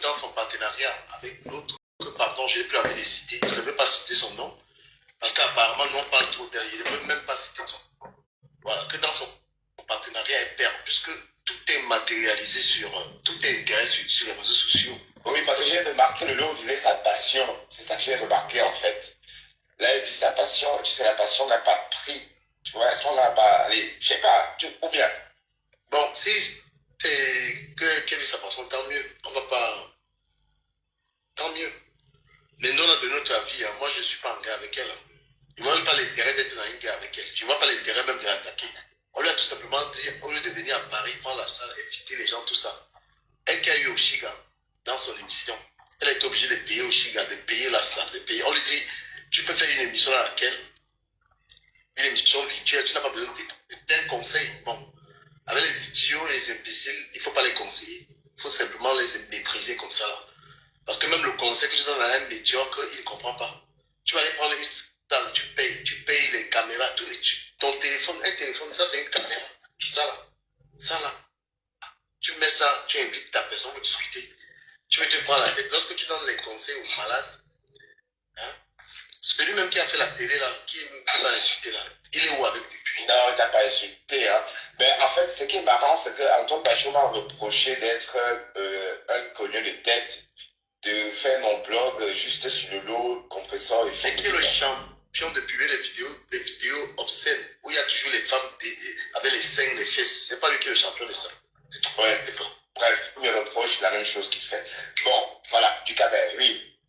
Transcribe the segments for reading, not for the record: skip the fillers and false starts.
dans son partenariat avec l'autre, que pardon, je n'ai plus envie de citer, je ne veux pas citer son nom, parce qu'apparemment, nous on parle trop d'elle, il ne veut même pas citer son nom. Voilà, que dans son partenariat, elle perd, puisque tout est matérialisé tout est intérêt sur les réseaux sociaux. Oui, parce que j'ai remarqué, le lot visait sa passion. C'est ça que j'ai remarqué en fait. Là, elle vit sa passion, tu sais, la passion n'a pas pris. Tu vois, est-ce qu'on n'a pas. Allez, je sais pas, ou bien. Bon, si c'est qu'elle vit sa passion, tant mieux. On va pas. Tant mieux. Mais nous, on a donné notre avis. Hein. Moi, je ne suis pas en guerre avec elle. Hein. Je ne vois même pas l'intérêt d'être dans une guerre avec elle. Je ne vois pas l'intérêt même de l'attaquer. On lui a tout simplement dit, au lieu de venir à Paris, prendre la salle, inviter les gens, tout ça. Elle qui a eu Oshiga dans son émission, elle a été obligée de payer Oshiga, de payer la salle, de payer. On lui dit, tu peux faire une émission dans laquelle, une émission virtuelle, tu n'as pas besoin d'un conseil. Bon, avec les idiots et les imbéciles, il ne faut pas les conseiller. Il faut simplement les mépriser comme ça. Là. Parce que même le conseil que tu donnes à un médiocre, il ne comprend pas. Tu vas aller prendre une salle, tu payes les caméras, ton téléphone, un téléphone, ça c'est une caméra. Ça là. Tu mets ça, tu invites ta personne pour discuter. Tu veux te prendre la tête. Lorsque tu donnes les conseils aux malades, hein, celui même qui a fait la télé là, qui t'a insulté là, il est où avec depuis? Non, il t'a pas insulté. Hein. Mais en fait, ce qui est marrant, c'est qu'Antoine Bachot m'a reproché d'être un connu de tête, de faire mon blog juste sur le lot, compresseur et film. Et qui est le champion de publier les vidéos obscènes, où il y a toujours les femmes avec les seins, les fesses. C'est pas lui qui est le champion de ça. Ouais, bref, il me reproche la même chose qu'il fait. Bon, voilà, du Cabet, oui.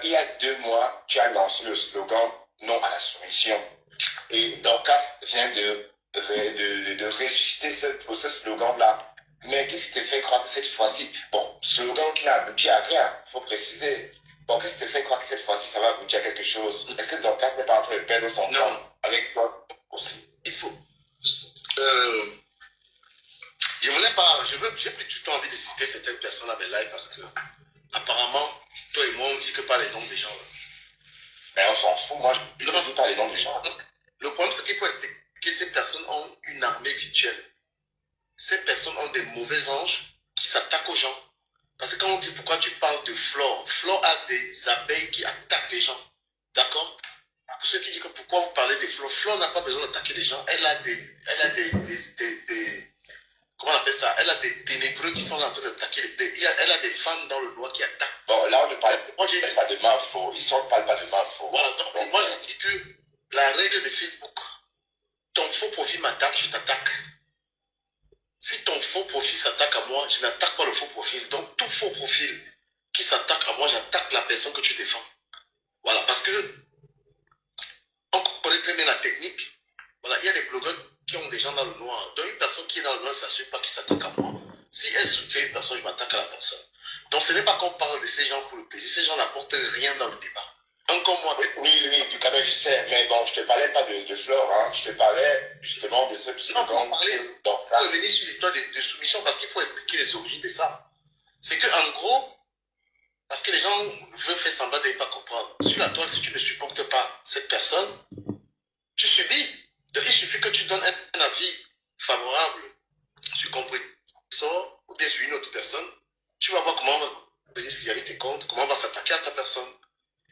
Il y a 2 mois, tu as lancé le slogan non à la soumission. Et Dorcas vient de ressusciter ce slogan-là. Mais qu'est-ce qui te fait croire que cette fois-ci, bon, slogan qui n'a abouti à rien, il faut préciser. Bon, qu'est-ce qui te fait croire que cette fois-ci, ça va aboutir à quelque chose? Est-ce que Dorcas n'est pas en train de perdre son temps avec toi aussi? Il faut. J'ai plus du tout envie de citer certaines personnes à mes lives parce que, apparemment, toi et moi, on ne dit que pas les noms des gens là. Mais on s'en fout, moi, je ne dis pas les noms des gens. Le problème, c'est qu'il faut expliquer que ces personnes ont une armée virtuelle. Ces personnes ont des mauvais anges qui s'attaquent aux gens. Parce que quand on dit pourquoi tu parles de Flore, Flore a des abeilles qui attaquent les gens. D'accord? Pour ceux qui disent que pourquoi vous parlez de Flore, Flore n'a pas besoin d'attaquer les gens. Elle a des comment on appelle ça? Elle a des ténébreux qui sont là en train d'attaquer. Elle a des femmes dans le noir qui attaquent. Bon, là, on ne parle pas de main faux. Ils ne parlent pas de main faux. Voilà, donc moi, je dis que la règle de Facebook, ton faux profil m'attaque, je t'attaque. Si ton faux profil s'attaque à moi, je n'attaque pas le faux profil. Donc, tout faux profil qui s'attaque à moi, j'attaque la personne que tu défends. Voilà, parce que on connaît très bien la technique. Voilà, il y a des blogueurs qui ont des gens dans le noir. Donc, une personne qui est dans le noir ne s'assure pas qu'il s'attaque à moi. Si elle soutient une personne, je m'attaque à la personne. Donc, ce n'est pas qu'on parle de ces gens pour le plaisir. Ces gens n'apportent rien dans le débat. Encore moi. Oui, du Cabet, je sais. Mais bon, je ne te parlais pas de Flore. Hein. Je te parlais justement de ce non, pour parler, on peut revenir sur l'histoire de soumission parce qu'il faut expliquer les origines de ça. C'est qu'en gros, parce que les gens veulent faire semblant de ne pas comprendre. Sur la toile, si tu ne supportes pas cette personne, tu subis. Donc, il suffit que tu donnes un avis favorable sur compresseur ou bien sur une autre personne. Tu vas voir comment on va venir signaler tes comptes, comment on va s'attaquer à ta personne.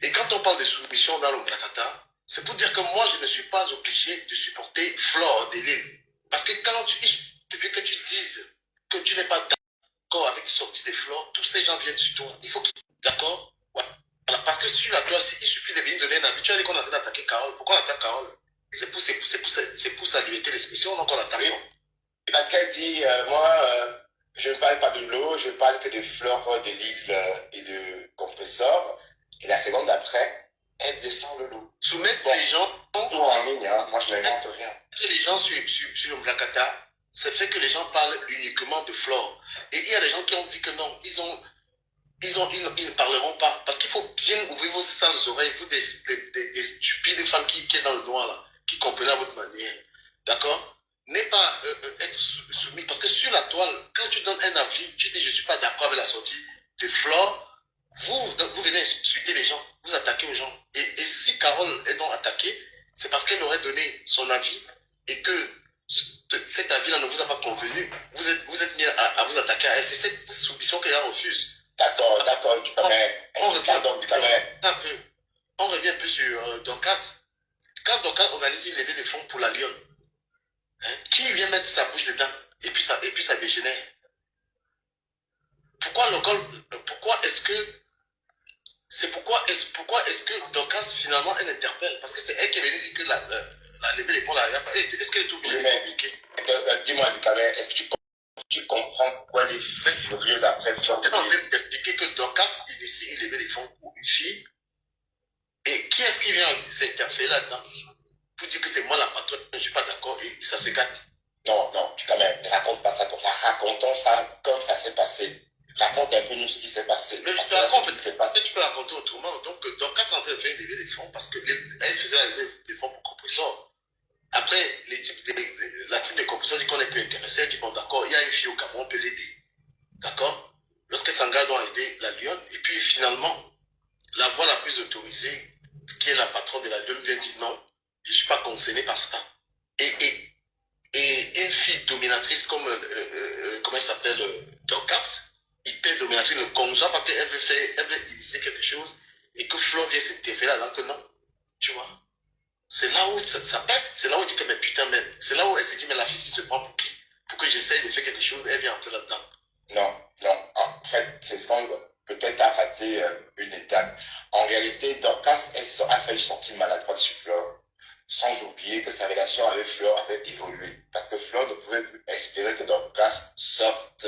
Et quand on parle de soumission dans le Blacata, c'est pour dire que moi, je ne suis pas obligé de supporter Flore de l'île. Parce que quand il suffit que tu dises que tu n'es pas d'accord avec une sortie de Flore, tous ces gens viennent sur toi. Il faut qu'ils soient d'accord. Voilà. Parce que sur la toile, il suffit de venir donner un avis. Tu as dit qu'on a attaqué Carole. Pourquoi on attaque Carole? C'est pour sa liberté d'expression, donc on attaque. Oui. Parce qu'elle dit, moi, je ne parle pas de l'eau, je parle que de Flore de l'île et de compresseur. Et la seconde après, elle descend le lot. Soumettre les gens. Tout en ligne, hein. Moi je n'invente rien. Les gens sur le Blacata, c'est fait que les gens parlent uniquement de Flore. Et il y a des gens qui ont dit que non, ils ne parleront pas. Parce qu'il faut bien ouvrir vos sales oreilles, vous des stupides femmes qui sont dans le noir là, qui comprennent à votre manière. D'accord? N'est pas être soumis. Parce que sur la toile, quand tu donnes un avis, tu dis je ne suis pas d'accord avec la sortie de Flore. Vous venez insulter les gens, vous attaquez aux gens. Et si Carole est donc attaquée, c'est parce qu'elle aurait donné son avis et que cet avis-là ne vous a pas convenu. Vous êtes mis à vous attaquer à elle. C'est cette soumission qu'elle refuse. d'accord, du Cameroun. On revient, Pardon, du Cameroun. un peu, on revient un peu sur Dorcas. Quand Dorcas organise une levée de fonds pour la Lyon, hein, qui vient mettre sa bouche dedans et puis ça dégénère? Pourquoi est-ce que pourquoi est-ce que Dorcas finalement elle interpelle? Parce que c'est elle qui est venue dire que la levée des fonds là, est-ce qu'elle est tout Oui, mais dis-moi, du Cameroun, est-ce que tu comprends pourquoi elle est furieuse après Fleur Je de suis en Lille? train d'expliquer que Dorcas initie une levée des fonds pour une fille. Et qui est-ce qui vient s'interférer là-dedans pour dire que c'est moi la patronne, je ne suis pas d'accord et ça se gâte? Non, non, tu quand même, ne raconte pas ça comme ça. Racontons ça comme ça s'est passé. Raconte un peu nous ce qui s'est passé. Mais Parce je te que là, ce raconte, qui s'est passé. tu peux raconter autrement. Donc, Dorcas est en train de faire une levée des fonds parce qu'elle faisait la levée des fonds pour compresseur. Après, la team de compresseur dit qu'on n'est plus intéressé. Elle dit bon, d'accord, il y a une fille au Cameroun, on peut l'aider. D'accord? Lorsque Sanga doit aider la Lyon, et puis finalement, la voix la plus autorisée, qui est la patronne de la Lyon, vient dire non, je ne suis pas concerné par ça. Et une fille dominatrice comme, comment elle s'appelle, Dorcas, hyper dominatrice, ne conçoit pas qu'elle elle veut initier quelque chose et que Flo vient s'interférer là que non. Tu vois? C'est là où ça pète, c'est là où elle dit que mais putain, mais c'est là où elle se dit, mais la fille, si se prend pour qui? Pour que j'essaye de faire quelque chose, elle vient entrer là-dedans. Non, non, en fait, c'est ce qu'on peut-être a raté une étape. En réalité, Dorcas a fait une sortie maladroite sur Flore. Sans oublier que sa relation avec Flore avait évolué. Parce que Flore ne pouvait plus espérer que Dorcas sorte,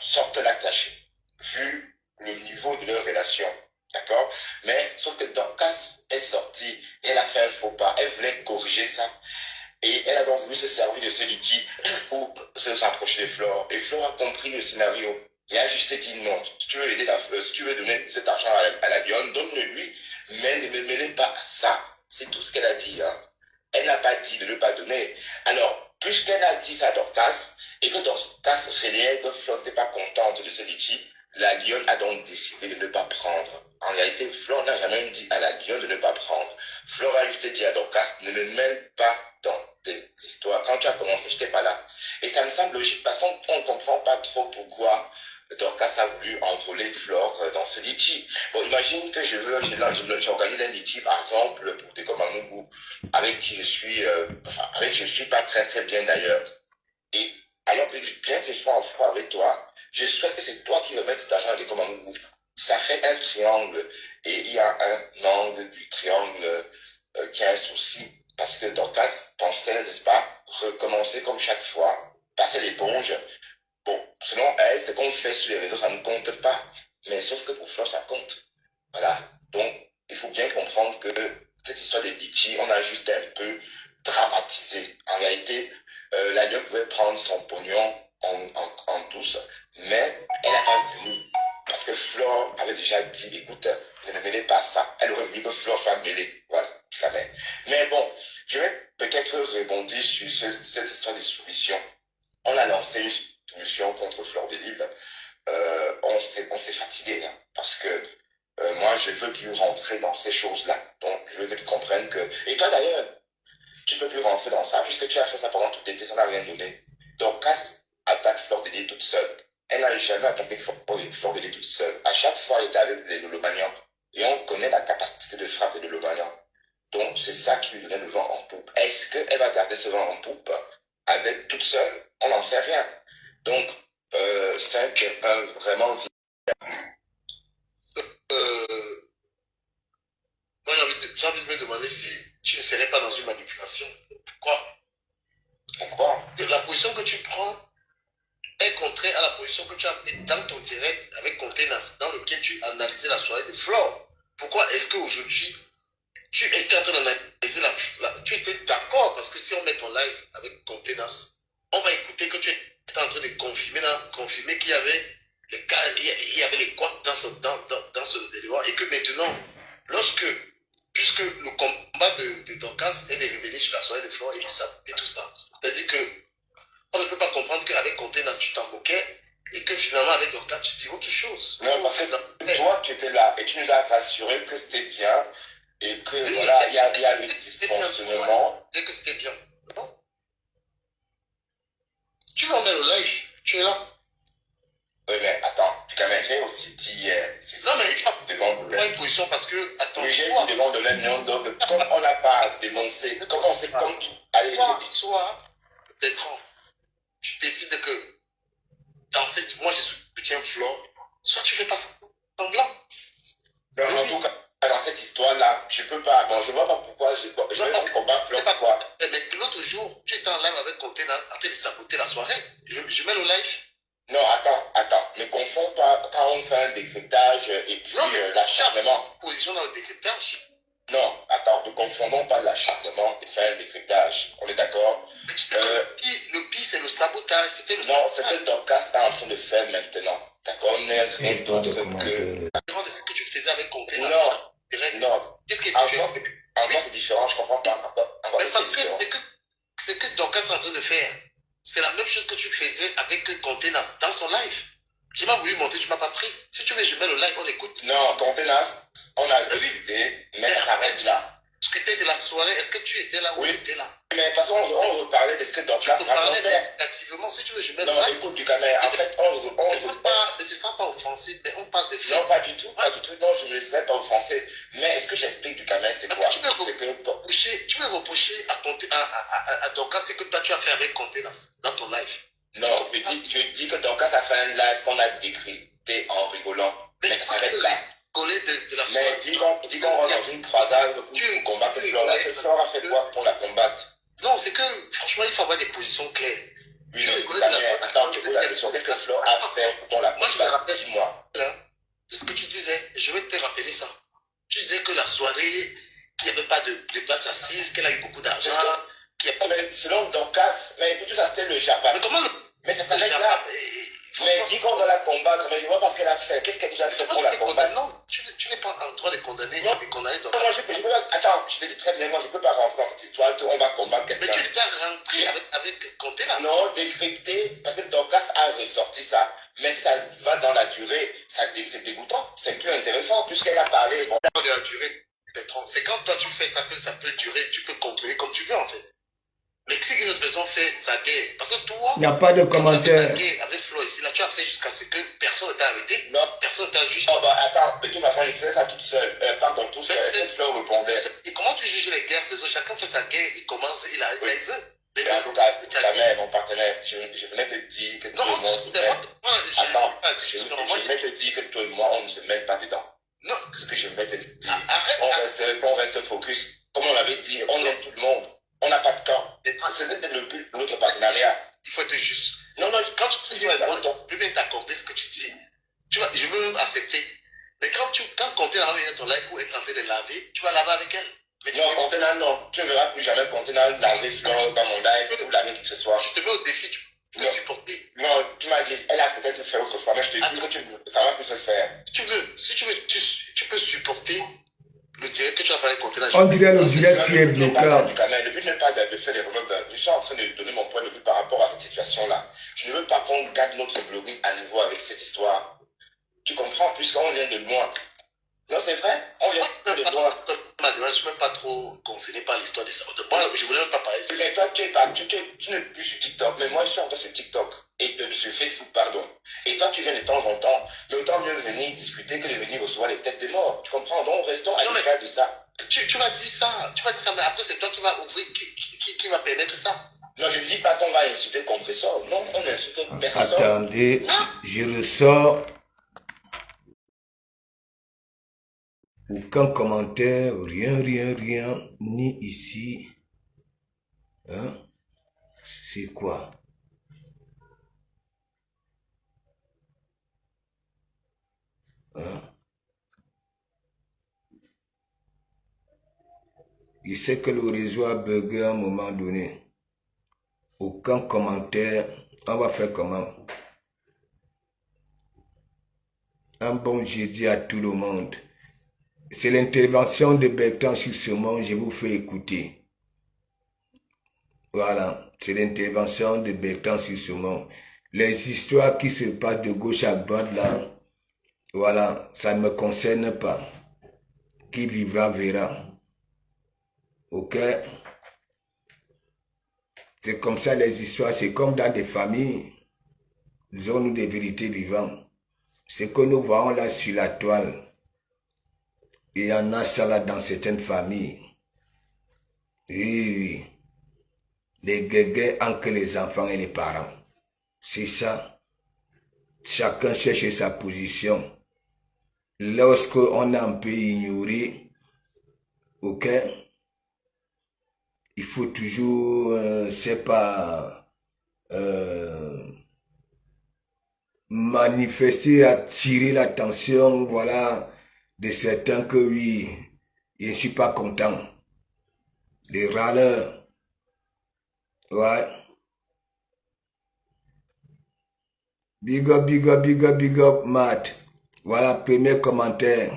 sorte la clasher. Vu le niveau de leur relation. D'accord? Mais, sauf que Dorcas est sortie, elle a fait un faux pas, elle voulait corriger ça. Et elle a donc voulu se servir de ce litige pour se s'approcher de Flore. Et Flore a compris le scénario. Et a juste dit non. Si tu veux aider si tu veux donner cet argent à la Lyon, donne-le-lui. Mais ne me mêlez pas à ça. C'est tout ce qu'elle a dit. Hein. Elle n'a pas dit de ne le pas donner. Alors, puisqu'elle a dit ça à Dorcas, et que Dorcas relayait que Flore n'était pas contente de ce litige, la Lyon a donc décidé de ne pas prendre. En réalité, Flore n'a jamais dit à la Lyon de ne pas prendre. Flore a juste dit à Dorcas, ne me mêle pas dans tes histoires. Quand tu as commencé, je n'étais pas là. Et ça me semble logique parce qu'on ne comprend pas trop pourquoi Dorcas a voulu enrôler Flore dans ce litige. Bon, imagine que j'organise un litige, par exemple, pour des Komamougou, avec qui avec qui je suis pas très très bien d'ailleurs. Et alors que bien que je sois en froid avec toi, je souhaite que c'est toi qui remettes cet argent à des Komamougou. Ça fait un triangle. Et il y a un angle du triangle qui a un souci. Parce que Dorcas pensait, n'est-ce pas, recommencer comme chaque fois, passer l'éponge. Bon, selon elle, ce qu'on fait sur les réseaux, ça ne compte pas. Mais sauf que pour Flore, ça compte. Voilà. Donc, il faut bien comprendre que cette histoire de litige, on a juste un peu dramatisé. En réalité, la Lyon pouvait prendre son pognon en douce, mais elle n'a pas voulu. Parce que Flore avait déjà dit, écoute, ne me mêlez pas à ça. Elle aurait voulu que Flore soit mêlée. Voilà, jamais. Mais bon, je vais peut-être rebondir sur cette histoire de soumission. On a lancé une solution contre Flore de Lille. On s'est fatigué, hein, parce que moi, je ne veux plus rentrer dans ces choses-là. Donc, je veux que tu comprennes que... Et toi, d'ailleurs, tu ne peux plus rentrer dans ça, puisque tu as fait ça pendant tout l'été, ça n'a rien donné. Donc, Cass attaque Flore de Lille toute seule. Elle n'a jamais attaqué Flore de Lille toute seule. À chaque fois, elle était avec les Lolomanians. Et on connaît la capacité de frappe des Lolomanians. Donc, c'est ça qui lui donnait le vent en poupe. Est-ce qu'elle va garder ce vent en poupe avec toute seule? On n'en sait rien. Donc, c'est vraiment... Moi, j'ai envie de me demander si tu ne serais pas dans une manipulation. Pourquoi? Pourquoi? La position que tu prends est contraire à la position que tu as prise dans ton direct avec Contenance, dans lequel tu analysais la soirée de Flore. Pourquoi est-ce qu'aujourd'hui, tu étais en train d'analyser tu étais d'accord, parce que si on met ton live avec Contenance, on va écouter que tu étais en train de confirmer qu'il y avait les cas, il y avait les quoi dans ce élément, et que maintenant, puisque le combat de Dorcas est de revenir sur la soirée de Flore et tout ça, c'est-à-dire que on ne peut pas comprendre qu'avec Contenance, tu t'en moquais et que finalement, avec Dorcas, tu dis autre chose. Non, parce que toi, tu étais là et tu nous as rassuré que c'était bien et que oui, voilà, il y a le dysfonctionnement. C'est que c'était bien. Non. Tu vas mettre le live, tu es là. Oui, mais attends, Ducamel, j'ai aussi dit hier, Non, mais il faut devant prendre Dolène. une position parce que, attends, Oui, j'ai dit devant Dolène, donc comme on n'a pas dénoncé, comme on sait, comme... Allez, soit, Bertrand, tu décides que dans cette, moi je soutiens Flore, soit tu fais pas semblant. en tout cas, dans cette histoire-là, je peux pas, bon, je vois pas pourquoi je vais combattre Flore, pourquoi. Mais l'autre jour, tu étais en live avec Contenance en train de saboter la soirée. Je mets le live. Non, attends, ne confonds pas quand on fait un décryptage et puis l'acharnement. Position dans le décryptage. Non, attends, ne confondons pas l'acharnement et faire un décryptage. On est d'accord? Mais tu sais que le pire, c'est le sabotage. C'était le non, sabotage. c'est que Dorcas est en train de faire maintenant. D'accord? On n'est rien d'autre que... De ce que tu faisais avec Contenance. Non. Qu'est-ce qui est Encore, différent? c'est différent, je comprends pas. Mais parce que ce que Dorcas est en train de faire, c'est la même chose que tu faisais avec Contenance dans son live. J'ai pas voulu monter, tu m'as pas pris. Si tu veux, je mets le live, on écoute. Non, Contenance, on a discuté, mais ça s'arrête là. Discuter de la soirée, est-ce que tu étais là ou oui. tu étais là? Mais parce qu'on reparlait de ce que Dorcas racontait. Activement, si tu veux, je mets le live. Non, écoute, Ducamel, en fait, ne te sens pas offensé, mais on parle de faits. Non, pas du tout, non, je ne me laisserai pas offenser. Mais est-ce que j'explique Ducamel, c'est quoi? Tu veux reprocher à Dorcas ce que toi tu as fait avec Contenance dans ton live. Non, je dis que Dorcas a fait un live qu'on a décrypté en rigolant. Mais ça s'arrête là. Mais dis qu'on rentre dans une croisade pour combattre Flore. Flore a fait quoi pour la combattre? Non, c'est que franchement, il faut avoir des positions claires. Oui, attends, tu poses la question. Qu'est-ce que Flore a fait pour la combattre? Dis-moi. C'est ce que tu disais. Je vais te rappeler ça. Tu disais que la soirée, qu'il n'y avait pas de place assise, qu'elle a eu beaucoup d'argent. Mais selon Dorcas, mais tout ça c'était le Japon. Mais comment Mais ça s'arrête là. Mais dis qu'on va la combattre, mais je vois pas ce qu'elle a fait. Qu'est-ce qu'elle nous a fait pour la combattre? Non, tu n'es pas en droit de condamner. Non, moi je peux pas. Attends, je te dis très bien, moi je peux pas rentrer dans cette histoire qu'on va combattre quelqu'un. Mais tu es déjà rentré avec Contenance. Non, décrypté, parce que Dorcas a ressorti ça. Mais si ça va dans la durée, c'est dégoûtant. C'est plus intéressant, puisqu'elle a parlé. Bon. Dans la durée, c'est quand toi tu fais ça que ça peut durer, tu peux contrôler comme tu veux en fait. Mais si une autre personne fait sa guerre, parce que toi, il n'y a pas de commentaire. Avec Flo ici, là, tu as fait jusqu'à ce que personne ne t'a arrêté. Non, personne ne t'a jugé. Oh, bah attends, de toute façon, il faisait ça toute seule. Pardon, tout seul. Est-ce que Flo répondait? Et comment tu juges les guerres des autres? Chacun fait sa guerre, il commence, il arrête, il veut. Mais en tout cas, Ducamel, mon partenaire, je venais te dire que toi et moi, on se mêle. Attends, je venais te dire que toi et moi, on ne se mêle pas dedans. Non. Ce que je venais te dire. On reste focus. Comme on l'avait dit, on aime tout le monde. On n'a pas de camp. C'est le but de notre partenariat. Il faut être juste. Non, quand tu dis, je peux bien t'accorder ce que tu dis. Tu vois, je veux même accepter. Mais quand Contenance va venir ton live pour être en train de laver, tu vas laver avec elle. Mais non, Contenance, non. Tu ne verras plus jamais Contenance laver Flore dans mon live ou laver qui que ce soit. Je te mets au défi, tu peux supporter. Non, tu m'as dit, elle a peut-être fait autrefois, mais je te dis que ça va plus se faire. Si tu veux, tu peux supporter le direct que tu as fait avec Contenance. On dirait le direct qui est bloqué. Le but n'est pas de faire des remèdes. Je suis en train de donner mon point de vue par rapport à cette situation-là. Je ne veux pas qu'on garde notre blogging à nouveau avec cette histoire. Tu comprends, puisqu'on vient de loin. Non, c'est vrai, on vient de loin. Je ne suis même pas trop concerné par l'histoire de ça. Moi, je ne voulais même pas parler. Mais toi, tu n'es plus sur TikTok, mais moi, je suis encore sur TikTok. Et sur Facebook, pardon. Et toi, tu viens de temps en temps. Mais autant mieux venir discuter que de venir recevoir les têtes de mort. Tu comprends? Donc, restons à l'écart de ça. Tu vas dire ça, mais après, c'est toi qui vas ouvrir, qui va permettre ça. Non, je ne dis pas qu'on va insulter le compresseur. Non, on n'insulte personne. Attendez, je ressors. Aucun commentaire, rien, ni ici. Hein? C'est quoi? Hein? Je sais que le réseau a bugué à un moment donné. Aucun commentaire. On va faire comment? Un bon jeudi à tout le monde. C'est l'intervention de Bertrand sur ce monde, je vous fais écouter. Voilà, c'est l'intervention de Bertrand sur ce monde. Les histoires qui se passent de gauche à droite là, voilà, ça ne me concerne pas. Qui vivra verra. Ok? C'est comme ça les histoires, c'est comme dans des familles, zone ou des vérités vivantes. Ce que nous voyons là sur la toile, il y en a ça là dans certaines familles. Oui, les guégués entre les enfants et les parents. C'est ça. Chacun cherche sa position. Lorsque on a un peu ignoré, ok, il faut toujours, c'est pas, manifester, attirer l'attention, voilà, de certains que oui, je ne suis pas content. Les râleurs, ouais. Big up, big up, big up, big up, Matt. Voilà, premier commentaire.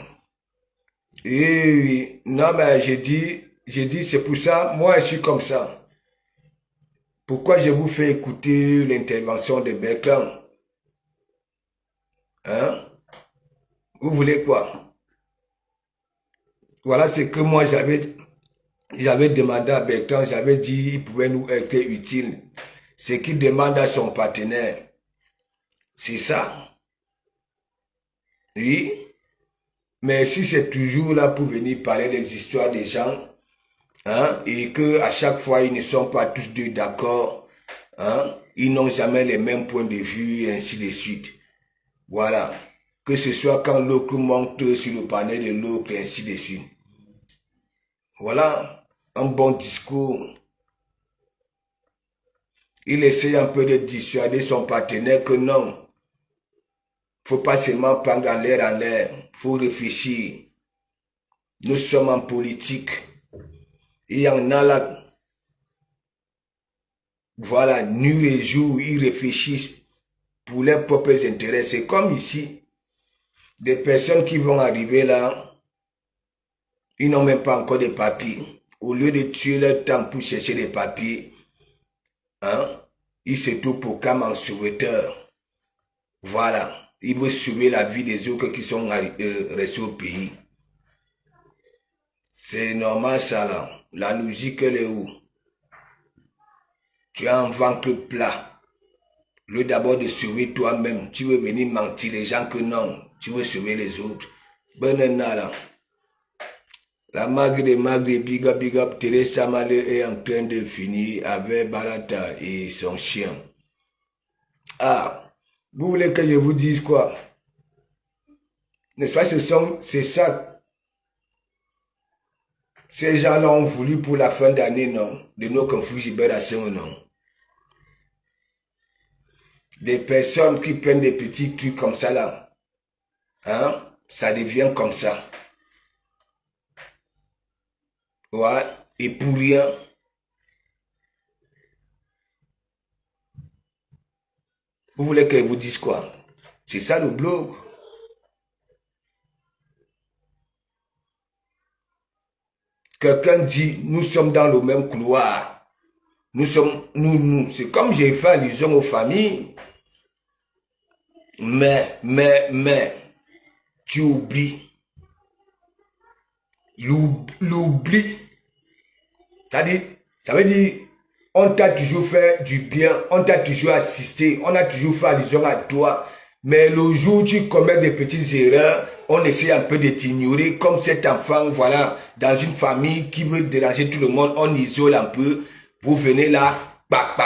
Et oui, non, mais j'ai dit, c'est pour ça, moi je suis comme ça. Pourquoi je vous fais écouter l'intervention de Bertrand? Hein? Vous voulez quoi? Voilà ce que moi j'avais demandé à Bertrand, j'avais dit il pouvait nous être utile. Ce qu'il demande à son partenaire. C'est ça. Oui. Mais si c'est toujours là pour venir parler des histoires des gens, hein, et que à chaque fois ils ne sont pas tous deux d'accord, hein, ils n'ont jamais les mêmes points de vue et ainsi de suite. Voilà. Que ce soit quand l'autre monte sur le panel de l'autre et ainsi de suite. Voilà. Un bon discours. Il essaie un peu de dissuader son partenaire que non. Faut pas seulement prendre en l'air. Faut réfléchir. Nous sommes en politique. Il y en a là. Voilà, nuit et jour, ils réfléchissent pour leurs propres intérêts. C'est comme ici. Des personnes qui vont arriver là, ils n'ont même pas encore de papiers. Au lieu de tuer leur temps pour chercher des papiers, hein, ils se proclament en sauveteur. Voilà. Ils veulent sauver la vie des autres qui sont restés au pays. C'est normal ça là. La logique elle est où? Tu as un ventre plat. Le d'abord de sauver toi-même. Tu veux venir mentir les gens que non. Tu veux sauver les autres. Benena là. La magre de big up, Thérèse Chamale est en train de finir avec Barata et son chien. Ah. Vous voulez que je vous dise quoi? N'est-ce pas, c'est ça. Ces gens-là ont voulu pour la fin d'année, non? De nos conflits libération, non? Des personnes qui prennent des petits trucs comme ça, là. Hein? Ça devient comme ça. Ouais. Et pour rien. Vous voulez que je vous dise quoi? C'est ça le blog. Quelqu'un dit, nous sommes dans le même couloir. Nous sommes, nous. C'est comme j'ai fait allusion aux familles. Mais, tu oublies. L'oubli. Ça veut dire, on t'a toujours fait du bien, on t'a toujours assisté, on a toujours fait allusion à toi. Mais le jour où tu commets des petites erreurs, on essaie un peu de t'ignorer comme cet enfant, voilà, dans une famille qui veut déranger tout le monde, on isole un peu. Vous venez là, pac.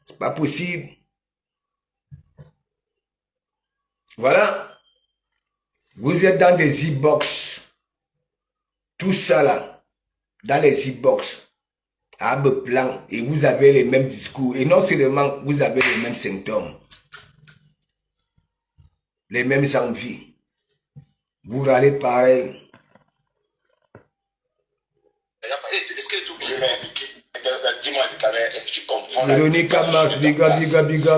C'est pas possible. Voilà. Vous êtes dans des e-box. Tout ça là, dans les e-box. À plan, et vous avez les mêmes discours. Et non seulement vous avez les mêmes symptômes. Les mêmes envies. Vous râlez pareil. Est-ce que tu dis-moi, est-ce que tu comprends Véronique Amas, big up.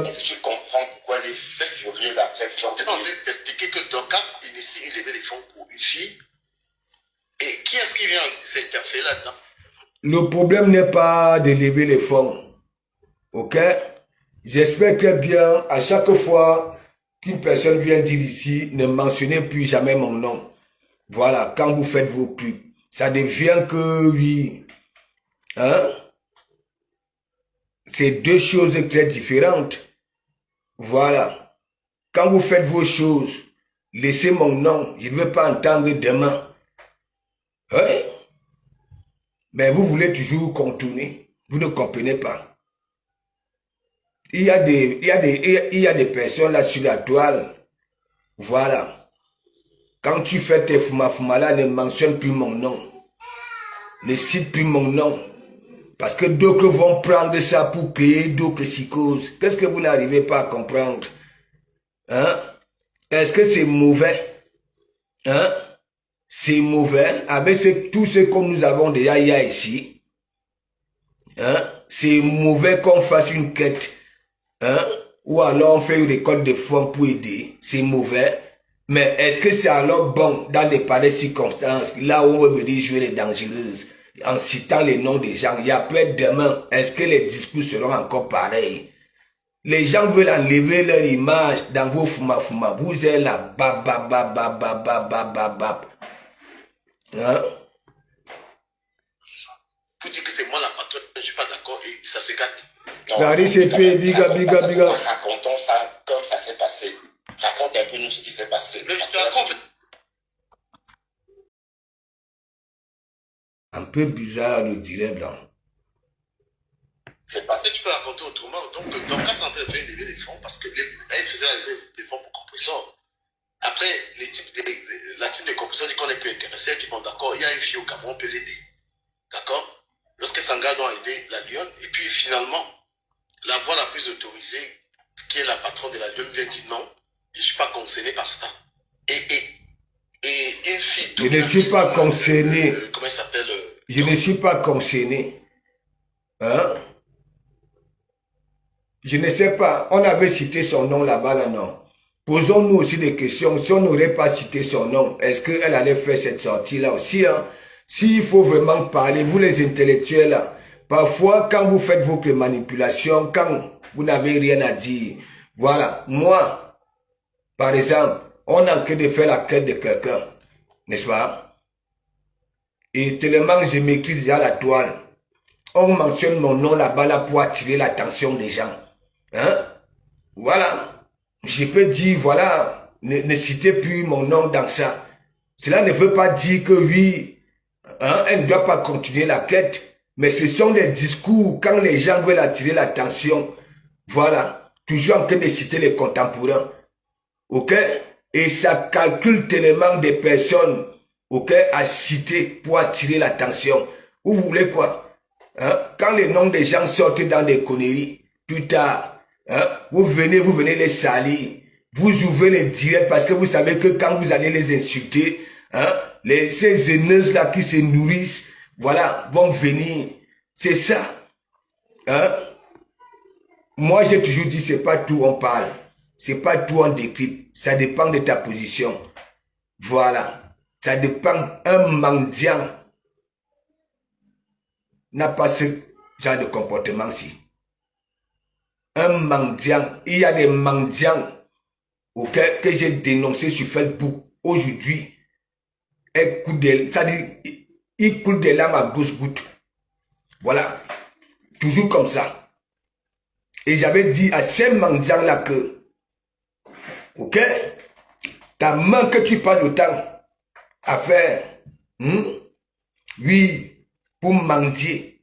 Est-ce que tu comprends pourquoi les furieux après font? Je suis en train d'expliquer que Dorcas initie une levée de fonds pour une fille. Et qui est-ce qui vient s'interférer là-dedans? Le problème n'est pas de lever les fonds. Ok? J'espère que bien, à chaque fois qu'une personne vient dire ici, ne mentionnez plus jamais mon nom. Voilà, quand vous faites vos trucs. Ça devient que oui. Hein? C'est deux choses très différentes. Voilà. Quand vous faites vos choses, laissez mon nom. Je ne veux pas entendre demain. Oui. Mais vous voulez toujours contourner. Vous ne comprenez pas. Il y a des personnes là sur la toile. Voilà. Quand tu fais tes fuma là, ne mentionne plus mon nom. Ne cite plus mon nom. Parce que d'autres vont prendre ça pour créer d'autres psychoses. Qu'est-ce que vous n'arrivez pas à comprendre? Hein? Est-ce que c'est mauvais? Hein? C'est mauvais avec tout ce que nous avons déjà ici. Hein? C'est mauvais qu'on fasse une quête. Hein? Ou alors on fait une récolte de fonds pour aider. C'est mauvais. Mais est-ce que c'est alors bon dans des pareilles circonstances, là où on veut venir jouer les dangereuses, en citant les noms des gens, il y a peut-être demain, est-ce que les discours seront encore pareils? Les gens veulent enlever leur image dans vos fuma. Vous êtes là, Hein? Pour dire que c'est moi la patronne, je ne suis pas d'accord et ça se gâte. Larry CP, biga. Racontons ça comme ça s'est passé. Raconte un peu nous ce qui s'est passé. Un peu bizarre le dilemme là. C'est passé, tu peux raconter autrement. Donc quand c'est en train de faire lever des fonds, parce qu'elle faisait lever des fonds pour compresseur. Après, la team de compresseur dit qu'on est plus intéressé. Elle dit bon d'accord, il y a une fille au Cameroun, on peut l'aider. D'accord? Lorsque Sangha doit aider la Lyon, et puis finalement, la voix la plus autorisée, qui est la patronne de la Lyon, vient dire non, je ne suis pas concerné par ça. Et une fille... Je ne suis pas concerné. Comment elle s'appelle Je ne suis pas concerné. Hein? Je ne sais pas. On avait cité son nom là-bas, là, non? Posons-nous aussi des questions. Si on n'aurait pas cité son nom, est-ce qu'elle allait faire cette sortie-là aussi, hein? S'il faut vraiment parler, vous les intellectuels, là, parfois, quand vous faites vos manipulations, quand vous n'avez rien à dire, voilà, moi, par exemple, on a en train de faire la quête de quelqu'un, n'est-ce pas? Et tellement je m'écris déjà la toile, on mentionne mon nom là-bas là pour attirer l'attention des gens. Hein? Voilà. Je peux dire, voilà, ne citez plus mon nom dans ça. Cela ne veut pas dire que oui, hein, elle ne doit pas continuer la quête. Mais ce sont des discours, quand les gens veulent attirer l'attention, voilà, toujours en train de citer les contemporains. Ok? Et ça calcule tellement des personnes, ok, à citer pour attirer l'attention. Vous voulez quoi? Hein? Quand les noms des gens sortent dans des conneries, plus tard, hein, vous venez les salir. Vous ouvrez les directs parce que vous savez que quand vous allez les insulter, hein, ces haineuses-là qui se nourrissent, voilà, vont venir. C'est ça. Hein? Moi, j'ai toujours dit, c'est pas tout on parle. C'est pas tout on décrypte. Ça dépend de ta position. Voilà. Ça dépend. Un mendiant n'a pas ce genre de comportement-ci. Un mendiant. Il y a des mendiants que j'ai dénoncé sur Facebook aujourd'hui. Il coule des larmes à grosses gouttes. Voilà. Toujours comme ça. Et j'avais dit à ces mendiants-là que, ok, ta main que tu passes le temps à faire, oui, pour mendier,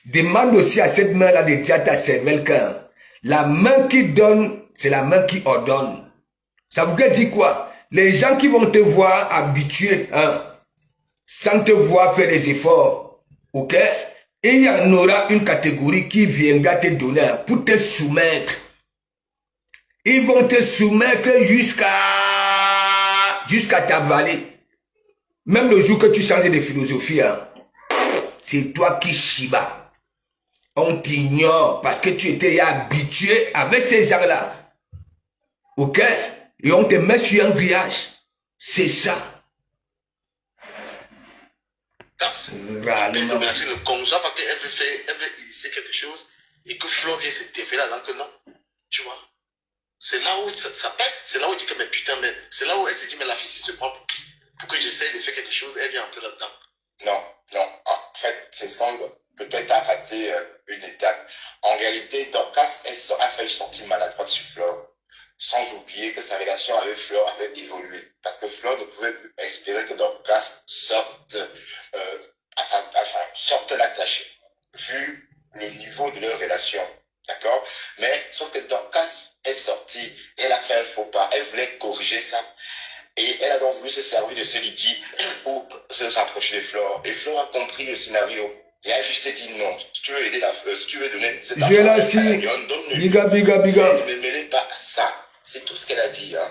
demande aussi à cette main-là de dire à ta cervelle que la main qui donne, c'est la main qui ordonne. Ça vous dire quoi? Les gens qui vont te voir habitué, hein, sans te voir faire des efforts, ok? Et il y en aura une catégorie qui viendra te donner pour te soumettre. Ils vont te soumettre jusqu'à t'avaler. Même le jour que tu changes de philosophie, hein, c'est toi qui chiba. On t'ignore parce que tu étais habitué avec ces gens-là. Ok? Et on te met sur un grillage. C'est ça. Le conjoint parce qu'elle veut initier quelque chose et que Flo vient se défait là que non. Tu vois? C'est là où ça pète. C'est là où tu dis que mais putain, mais c'est là où elle se dit mais la fille se prend pour qui? Pour que j'essaie de faire quelque chose, elle vient entrer là-dedans. Non. En fait, c'est semble peut-être à rater une étape. En réalité, Dorcas, elle a failli sortir maladroite sur Flore. sans oublier que sa relation avec Flore avait évolué. Parce que Flore ne pouvait plus espérer que Dorcas sorte sorte la clasher, vu le niveau de leur relation. D'accord? Mais, sauf que Dorcas est sortie, elle a fait un faux pas, elle voulait corriger ça. Et elle a donc voulu se servir de ce litige pour se rapprocher de Flore. Et Flore a compris le scénario. Et a juste dit non. Si tu veux aider si tu veux donner cette Je la suis. Biga. Ne me mêlez pas à ça. C'est tout ce qu'elle a dit. Hein.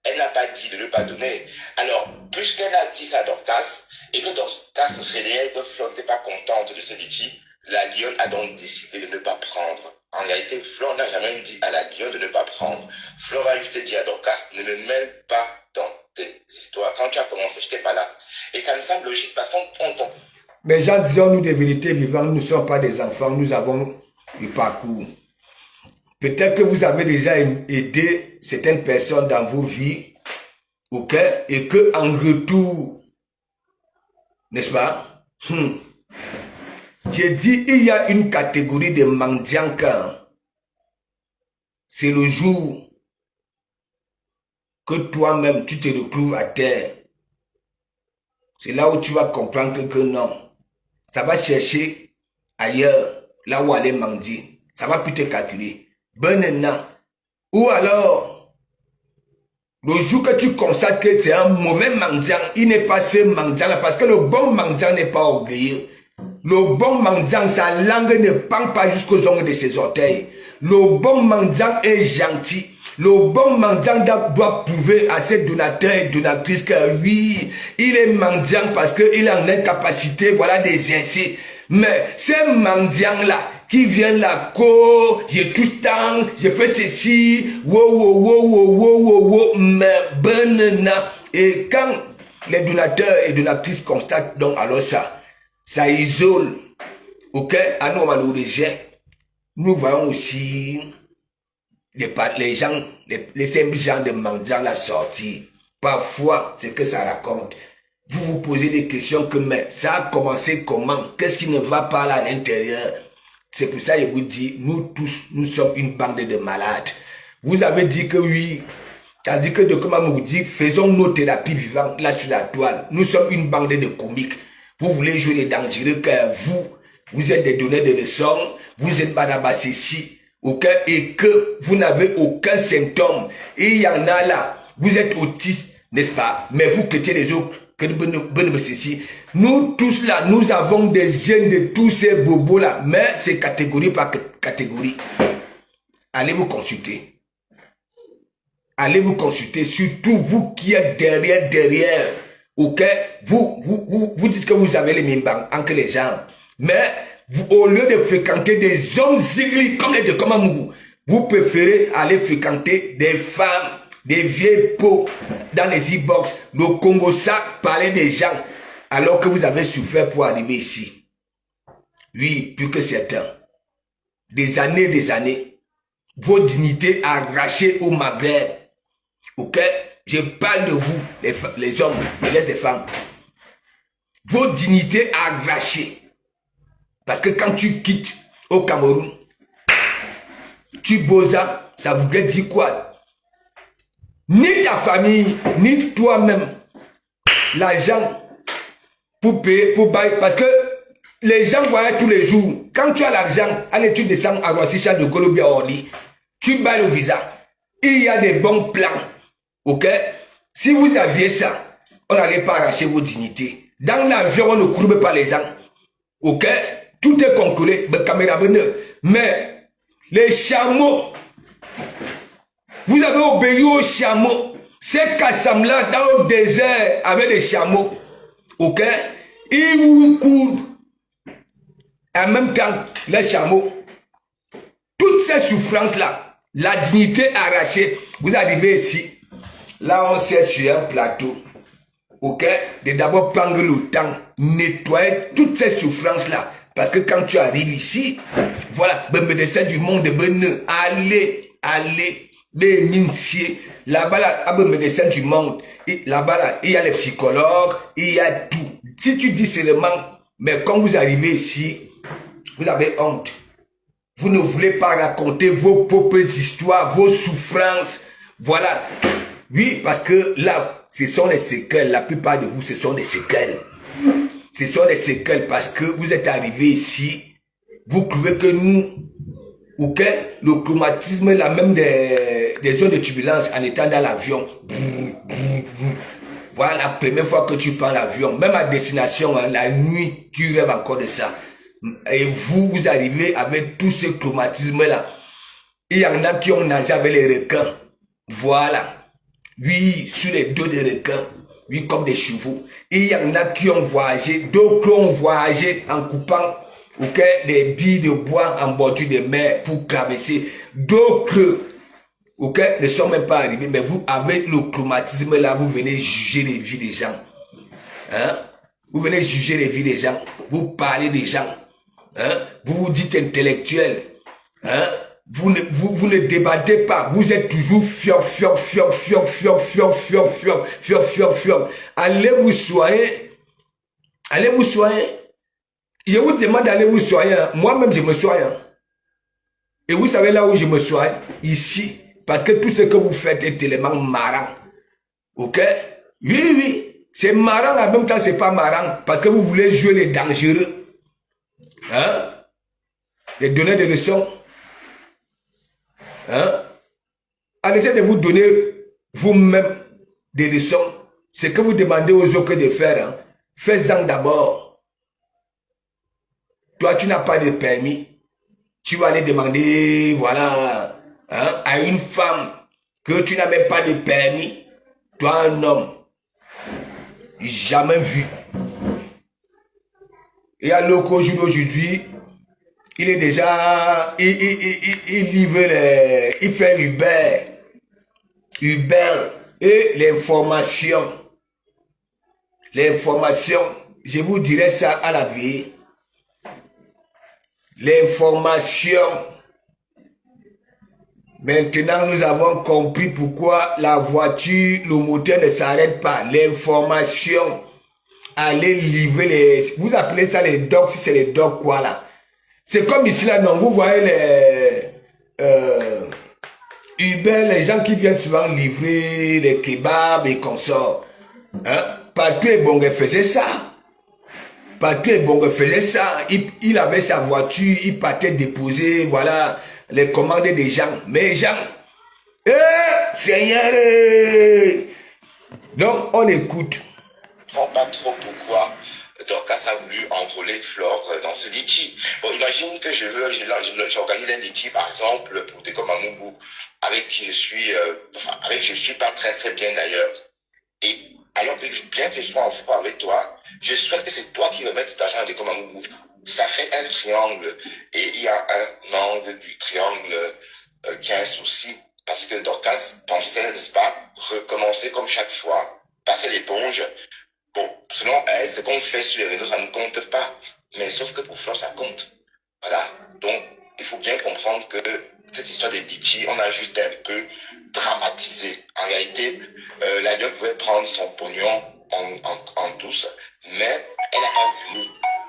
Elle n'a pas dit de ne pas donner. Alors, puisqu'elle a dit ça à Dorcas, et que Dorcas relayait que Flore n'était pas contente de ce litige, la lionne a donc décidé de ne pas prendre. En réalité, Flore n'a jamais dit à la lionne de ne pas prendre. Flore a juste dit à Dorcas, ne me mêle pas dans tes histoires. Quand tu as commencé, je n'étais pas là. Et ça me semble logique parce qu'on... Mais gens, disons-nous des vérités vivantes, nous ne sommes pas des enfants, nous avons du parcours. Peut-être que vous avez déjà aidé certaines personnes dans vos vies, ok, et que en retour, n'est-ce pas? J'ai dit, il y a une catégorie de mendiants quand c'est le jour que toi-même tu te retrouves à terre. C'est là où tu vas comprendre que non. Ça va chercher ailleurs, là où aller mendier. Ça va plus te calculer. Maintenant. Ou alors, le jour que tu constates que c'est un mauvais mendiant, il n'est pas ce mendiant-là, parce que le bon mendiant n'est pas orgueilleux. Le bon mendiant, sa langue ne pend pas jusqu'aux ongles de ses orteils. Le bon mendiant est gentil. Le bon mendiant doit prouver à ses donateurs et donatrices que oui, il est mendiant parce qu'il a une incapacité, voilà des ainsi. Mais ces mendiants-là, qui viennent là, je touche tant, je fais ceci, mais banana. Et quand les donateurs et donatrices constatent donc alors ça isole, ok, à nous, nous voyons aussi les gens, les simples gens de mendiants la sortie. Parfois, c'est que ça raconte. Vous vous posez des questions que, mais ça a commencé comment? Qu'est-ce qui ne va pas là à l'intérieur? C'est pour ça que je vous dis, nous tous, nous sommes une bande de malades. Vous avez dit que oui, tandis que de comment vous dit, faisons nos thérapies vivantes là sur la toile. Nous sommes une bande de comiques. Vous voulez jouer les dangereux car vous êtes des donneurs de leçons, vous êtes Barabassési. Okay, et que vous n'avez aucun symptôme. Et il y en a là, vous êtes autiste, n'est-ce pas? Mais vous quittez les autres, que nous tous là, nous avons des gènes de tous ces bobos là, mais c'est catégorie par catégorie. Allez vous consulter. Allez vous consulter, surtout vous qui êtes derrière. Ok? Vous dites que vous avez les mimbang entre les gens, mais au lieu de fréquenter des hommes zigli comme les de Komamougou, vous préférez aller fréquenter des femmes, des vieilles peaux dans les e-box, le Congo ça, parler des gens, alors que vous avez souffert pour arriver ici. Oui, plus que certains. Des années. Vos dignités arrachées au Maghreb. Ok? Je parle de vous, les hommes, je laisse les femmes. Vos dignités arrachées. Parce que quand tu quittes au Cameroun, tu bosas, ça voudrait dire quoi? Ni ta famille, ni toi-même, l'argent pour payer, pour bailler. Parce que les gens voyaient tous les jours. Quand tu as l'argent, allez, tu descends à Roissy-Chan de Golobia Orly, tu bailles le visa. Il y a des bons plans. Ok? Si vous aviez ça, on n'allait pas arracher vos dignités. Dans l'avion, on ne courbe pas les gens. Ok? Tout est contrôlé, mais les chameaux, vous avez obéi aux chameaux. Ces Kassam-là, dans le désert, avec les chameaux, ok? Ils vous courent. En même temps, les chameaux, toutes ces souffrances-là, la dignité arrachée, vous arrivez ici, là on s'est sur un plateau, ok? De d'abord prendre le temps, nettoyer toutes ces souffrances-là. Parce que quand tu arrives ici, voilà, le médecin du monde, allez, les initiés, là-bas, là, le médecin du monde, là-bas, là, il y a les psychologues, il y a tout. Si tu dis seulement, mais quand vous arrivez ici, vous avez honte. Vous ne voulez pas raconter vos propres histoires, vos souffrances, Voilà. Oui, parce que là, ce sont les séquelles. La plupart de vous, ce sont des séquelles. Ce sont des séquelles parce que vous êtes arrivés ici. Vous trouvez que nous, ok, le chromatisme, là, même des zones de turbulence en étant dans l'avion. Voilà la première fois que tu prends l'avion. Même à destination, hein, la nuit, tu rêves encore de ça. Et vous arrivez avec tout ce chromatisme-là. Il y en a qui ont nagé avec les requins. Voilà. Oui, sur les dos des requins. Oui, comme des chevaux. Il y en a qui ont voyagé. D'autres ont voyagé en coupant des billes de bois en bordure de mer pour traverser. D'autres ne sont même pas arrivés. Mais vous, avec le chromatisme là, vous venez juger les vies des gens. Hein? Vous venez juger les vies des gens. Vous parlez des gens. Hein? Vous vous dites intellectuel. Hein? Vous ne débattez pas. Vous êtes toujours fiop. Allez vous soigner. Allez vous soigner. Je vous demande d'aller vous soigner. Moi-même, je me soigne. Et vous savez là où je me soigne? Ici. Parce que tout ce que vous faites est tellement marrant. Ok? Oui. C'est marrant, en même temps, c'est pas marrant. Parce que vous voulez jouer les dangereux. Hein? Les donner des leçons. Hein? Arrêtez de vous donner vous-même des leçons. Ce que vous demandez aux autres de faire, hein? Faites-en d'abord. Toi, tu n'as pas de permis. Tu vas aller demander, voilà, hein, à une femme que tu n'as même pas de permis. Toi, un homme, jamais vu. Et alors qu'aujourd'hui, il est déjà, il livre il fait Uber et l'information, je vous dirai ça à la vie. L'information. Maintenant, nous avons compris pourquoi la voiture, le moteur ne s'arrête pas. L'information. Allez livrer les... Vous appelez ça les docs, si c'est les docs quoi là. C'est comme ici là, non, vous voyez les... Uber, les gens qui viennent souvent livrer les kebabs et consorts. Hein? Patrick Bonge faisait ça. Patrick Bonge faisait ça. Il avait sa voiture, il partait déposer, voilà, les commandes des gens. Mais les gens, Seigneur, donc on écoute. Je ne comprends pas trop pourquoi Dorcas a voulu enrôler Flore dans ce litchi. Bon, imagine que j'organise un litchi, par exemple, pour des Komamougou, avec qui je suis, je suis pas très très bien d'ailleurs. Et alors que bien que je sois en froid avec toi, je souhaite que c'est toi qui remettes cet argent à des Komamougou. Ça fait un triangle. Et il y a un angle du triangle qui a un souci. Parce que Dorcas pensait, n'est-ce pas, recommencer comme chaque fois, passer l'éponge. Bon, selon elle, ce qu'on fait sur les réseaux, ça ne compte pas. Mais sauf que pour Flore, ça compte. Voilà. Donc, il faut bien comprendre que cette histoire de litchi, on a juste un peu dramatisé. En réalité, la dame pouvait prendre son pognon en douce, mais elle n'a pas voulu.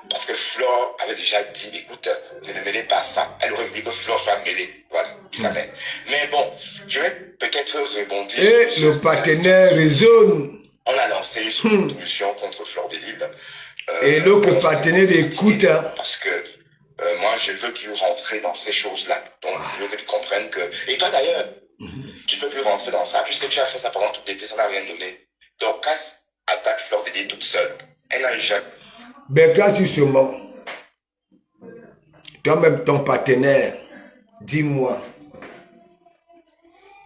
Parce que Flore avait déjà dit, écoute, ne me mêlez pas à ça. Elle aurait voulu que Flore soit mêlée. Voilà, jamais. Mais bon, je vais peut-être rebondir. Et le partenaire raisonne. On a lancé une solution contre Flore de Lille. Et l'autre partenaire écoute. Parce que moi, je ne veux plus rentrer dans ces choses-là. Donc, je veux que tu comprennes que... Et toi, d'ailleurs, tu ne peux plus rentrer dans ça. Puisque tu as fait ça pendant tout l'été, ça n'a rien donné. Donc, Cass attaque Flore de Lille toute seule. Elle n'a jamais... Ben, quand justement, toi-même, ton partenaire, dis-moi,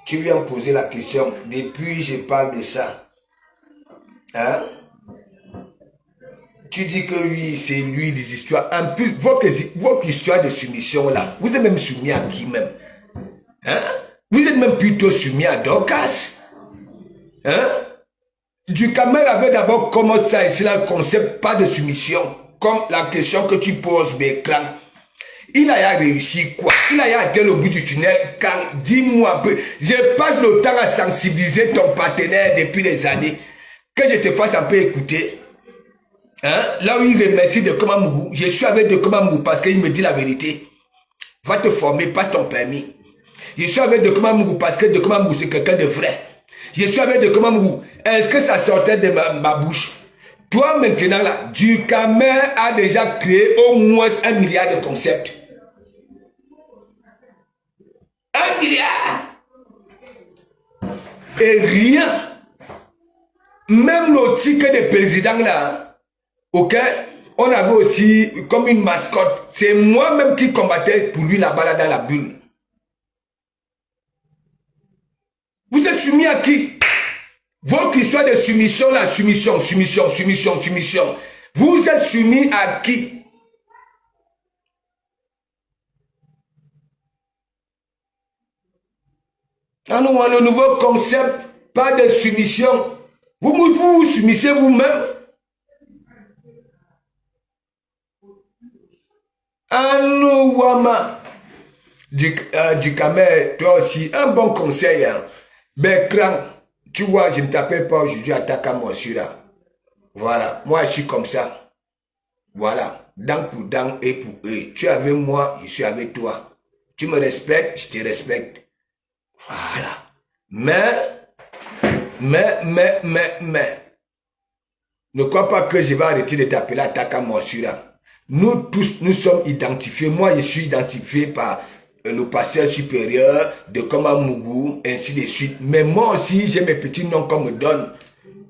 tu viens poser la question, depuis je parle de ça. Hein? Tu dis que oui, c'est lui des histoires. En plus, votre histoire de soumission là, vous êtes même soumis à qui même? Hein? Vous êtes même plutôt soumis à Dorcas. Hein? Ducamel avait d'abord comme ça ici là le concept pas de soumission. Comme la question que tu poses, Béclan. Il a réussi quoi? Il a atteint le bout du tunnel quand, dis-moi un peu, je passe le temps à sensibiliser ton partenaire depuis des années. Que je te fasse un peu écouter. Hein? Là où il remercie de Komamougou, je suis avec de Komamougou parce qu'il me dit la vérité. Va te former, passe ton permis. Je suis avec Dokuma Mougou parce que Dokuma Mougou c'est quelqu'un de vrai. Je suis avec Dokuma Mougou. Est-ce que ça sortait de ma bouche? Toi maintenant là, Dukamer a déjà créé au moins 1 milliard de concepts. 1 milliard. Et rien. Même nos tickets de président là, ok, on avait aussi comme une mascotte. C'est moi-même qui combattais pour lui là-bas là dans la bulle. Vous êtes soumis à qui? Votre histoire de soumission là, soumission. Vous êtes soumis à qui? Ah non, le nouveau concept, pas de soumission. Vous vous soumettez vous-même. Ah non, Wama. Dukamer, toi aussi, un bon conseil. Hein. Bekran, tu vois, je ne t'appelle pas aujourd'hui à Takamosura. Voilà, moi je suis comme ça. Voilà, dent pour dent et pour eux. Tu es avec moi, je suis avec toi. Tu me respectes, je te respecte. Voilà. Mais. Ne crois pas que je vais arrêter de t'appeler à Takamosura. Nous tous, nous sommes identifiés. Moi, je suis identifié par le pasteur supérieur de Komamougou, ainsi de suite. Mais moi aussi, j'ai mes petits noms qu'on me donne.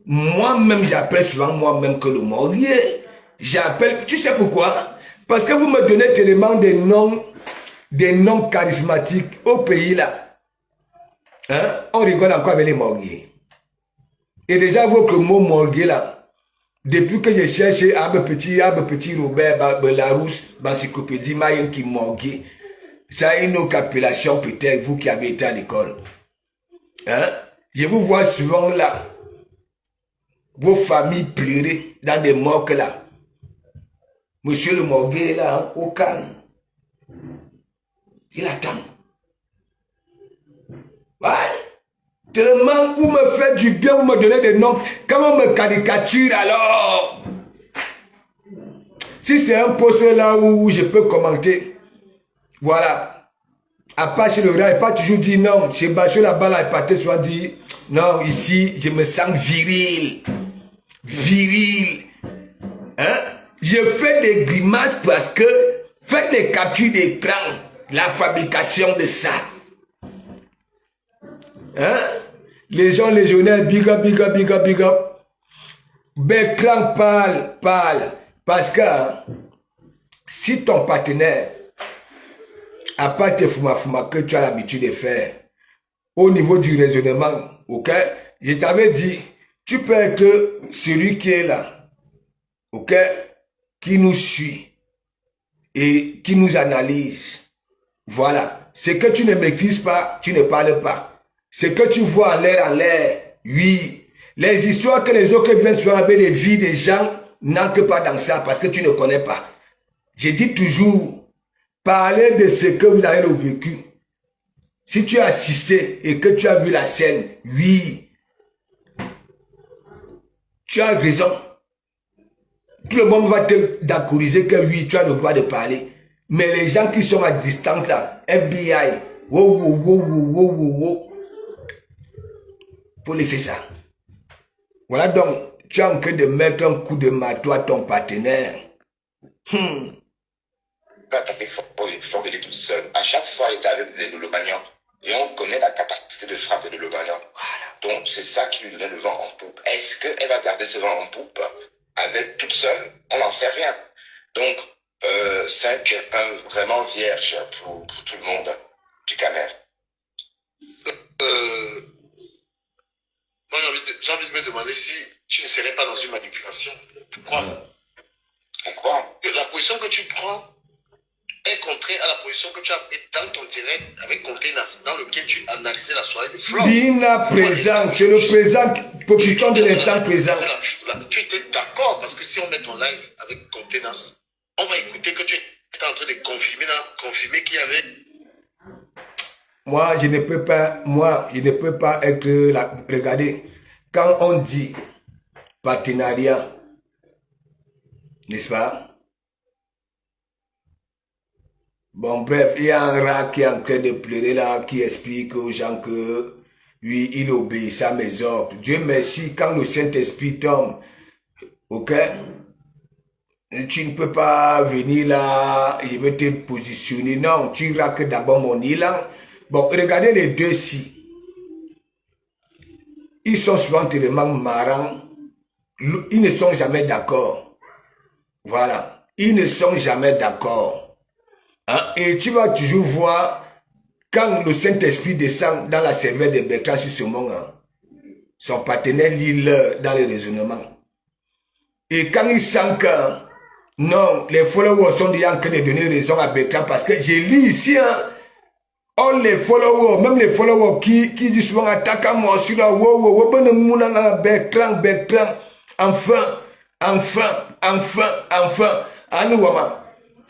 Moi-même, j'appelle souvent moi-même que le Morguier. J'appelle, tu sais pourquoi? Parce que vous me donnez tellement des noms charismatiques au pays là. Hein? On rigole encore avec les Morguiers. Et déjà, votre mot Morguier là, depuis que je cherche Abbe Petit Robert Larousse, Encyclopédie Mayen qui Morguier, ça a une autre appellation peut-être, vous qui avez été à l'école. Hein? Je vous vois souvent là, vos familles pleurer dans des morgues là. Monsieur le Morguier là, hein, au calme. Il attend. Ouais. Tellement vous me faites du bien, vous me donnez des noms. Quand on me caricature alors. Si c'est un poste là où je peux commenter. Voilà. À part chez le roi, il pas toujours dit non. Chez Bachot là-bas, là, il partait souvent dire non, ici, je me sens viril. Viril. Hein? Je fais des grimaces parce que faites des captures d'écran. La fabrication de ça. Hein? Les gens légionnaires, big up. Bekran parle. Parce que si ton partenaire, à part tes fuma que tu as l'habitude de faire, au niveau du raisonnement, ok? Je t'avais dit, tu peux être celui qui est là, ok? Qui nous suit et qui nous analyse. Voilà. Ce que tu ne maîtrises pas, tu ne parles pas. Ce que tu vois en l'air, oui. Les histoires que les autres viennent souvent avec les vies des gens n'entrent pas dans ça parce que tu ne connais pas. Je dis toujours, parlez de ce que vous avez vécu. Si tu as assisté et que tu as vu la scène, oui. Tu as raison. Tout le monde va te d'accordiser que oui, tu as le droit de parler. Mais les gens qui sont à distance là, FBI, faut laisser ça. Voilà donc, tu es en train de mettre un coup de marteau à ton partenaire. Attaquer fort, il est tout seul. À chaque fois, il est avec le Logagnan. Et on connaît la capacité de frappe de Logagnan. Voilà. Donc, c'est ça qui lui donne le vent en poupe. Est-ce qu'elle va garder ce vent en poupe avec toute seule? On n'en sait rien. Donc, c'est quelqu'un vraiment vierge pour tout le monde du Camer. Moi, j'ai envie de me demander si tu ne serais pas dans une manipulation. Pourquoi? Pourquoi? La position que tu prends est contraire à la position que tu as prise dans ton direct avec Contenance, dans lequel tu analysais la soirée de Flore. Bien présent, c'est le présent, position de l'instant présent. Tu étais d'accord parce que si on met ton live avec Contenance, on va écouter que tu es en train de confirmer qu'il y avait. Moi, je ne peux pas être là. Regardez, quand on dit partenariat, n'est-ce pas? Bon, bref, il y a un rat qui est en train de pleurer là, qui explique aux gens que, oui, il obéit à mes ordres. Dieu merci, quand le Saint-Esprit tombe, ok, tu ne peux pas venir là, je vais te positionner. Non, tu raques d'abord mon île là. Bon, regardez les deux-ci. Ils sont souvent tellement marrants. Ils ne sont jamais d'accord. Voilà. Ils ne sont jamais d'accord. Hein? Et tu vas toujours voir, quand le Saint-Esprit descend dans la cervelle de Bertrand sur ce moment, hein, son partenaire lit dans les raisonnements. Et quand il sent que, non, les followers sont déjà en train de donner raison à Bertrand, parce que j'ai lu ici, hein, oh, les followers, même les followers qui disent souvent attaque à moi sur la Bertrand, enfin, Anouama.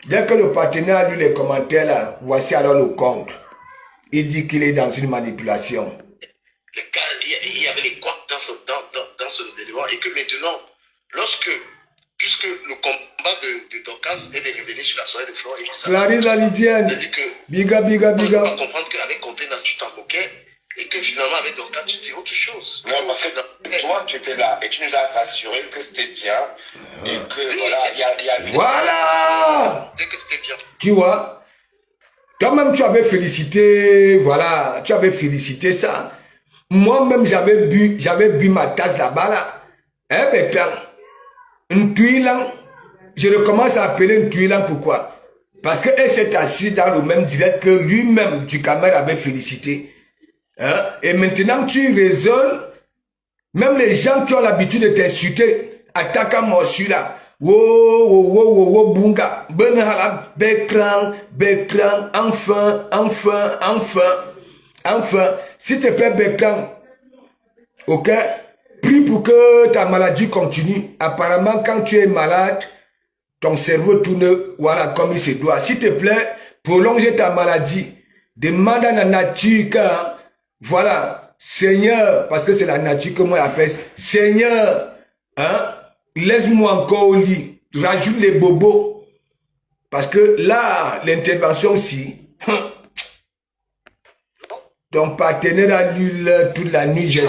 Dès que le partenaire a lu les commentaires là, voici alors le compte. Il dit qu'il est dans une manipulation. Il y avait les quoi dans ce élément et que maintenant, puisque le combat de Dorcas est de revenir sur la soirée de Flore et ça. Clarisse la Lydienne. Biga. On ne peut pas comprendre qu'avec Conténas, tu t'en moquais et que finalement, avec Dorcas, tu dis autre chose. Non, parce que toi, tu étais là et tu nous as rassuré que c'était bien et que Oui, voilà, il y a... Voilà. Que c'était bien. Tu vois, toi-même, tu avais félicité, voilà, tu avais félicité ça. Moi-même, j'avais bu ma tasse là-bas, là. Hein, Bertrand? Ntuilan, je recommence à appeler Ntuilan, pourquoi? Parce qu'elle s'est assise dans le même direct que lui-même, du caméra avait félicité. Hein? Et maintenant, tu raisonnes, même les gens qui ont l'habitude de t'insulter, attaquent à moi celui-là. Wow, bunga, benhala, Bertrand, enfin, s'il te plaît, Bertrand, ok? Prie pour que ta maladie continue. Apparemment, quand tu es malade, ton cerveau tourne, voilà, comme il se doit. S'il te plaît, prolonge ta maladie. Demande à la nature que, voilà, Seigneur, parce que c'est la nature que moi j'appelle, Seigneur, hein, laisse-moi encore au lit. Rajoute les bobos. Parce que là, l'intervention si, ton partenaire a lu toute la nuit.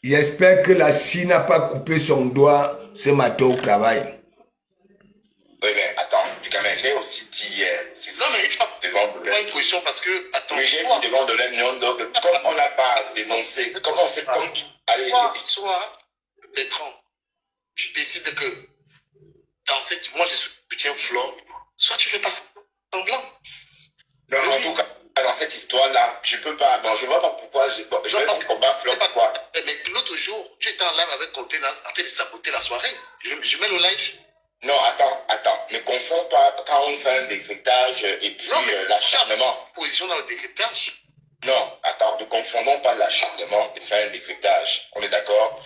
J'espère que la scie n'a pas coupé son doigt ce matin au travail. Oui, mais attends, du caméra, j'ai aussi dit hier. Non, mais il devant pas une position parce que, attends. Oui, j'ai dit devant de l'Union, donc, comme on n'a pas dénoncé, comment on fait comme. Allez, soit, Bertrand, tu décides que dans cette. Moi, je soutiens Flore, soit tu fais pas semblant. Non, en tout cas, dans cette histoire-là, je peux pas. Bon, je vois pas pourquoi je vais combat Flore, pourquoi. Mais l'autre jour, tu étais en live avec Conténas en train de saboter la soirée. Je mets le live. Non, attends. Ne confonds pas quand on fait un décryptage et puis l'acharnement. Position dans le décryptage. Non, attends, ne confondons pas l'acharnement et faire un décryptage. On est d'accord?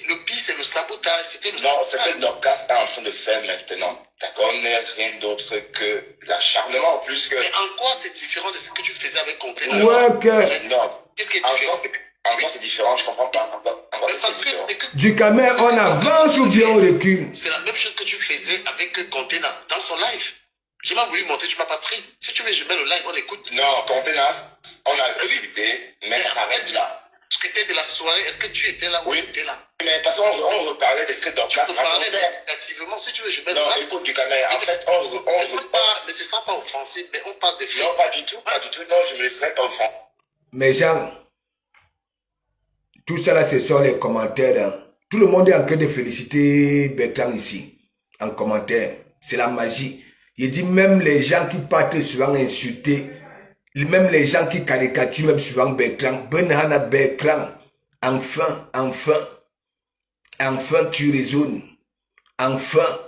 Le pire, c'est le sabotage. C'était le non, sabotage. c'est que Dorcas est en train de faire maintenant. D'accord, on n'est rien d'autre que l'acharnement en plus que. Mais en quoi c'est différent de ce que tu faisais avec Conténas? Ouais, que. Non. Qu'est-ce qui est différent? Encore c'est différent, je comprends pas. Encore c'est différent. Du caméra, on avance ou bien on recule? C'est la même chose que tu faisais avec Conténas dans son live. J'ai pas voulu monter, tu m'as pas pris. Si tu veux, je mets le live, on écoute. Non, Conténas, on a discuté, mais ça s'arrête là. Discuter de la soirée, est-ce que tu étais là ou oui. tu étais là? Mais de toute façon, on reparlait de ce que Dorcas racontait. Négativement, si tu veux, je mets le live. Non, écoute du caméra, en fait, ne te sens pas offensif, mais on parle de filles. Non, pas du tout, non, je me laisserai pas offenser. Mais Jean, tout ça là, ce sont les commentaires. Hein. Tout le monde est en train de féliciter Bertrand ici, en commentaire. C'est la magie. Il dit même les gens qui partent souvent insulter, même les gens qui caricaturent même souvent Bertrand, Benhana Bertrand, enfin, tu raisonnes. Enfin.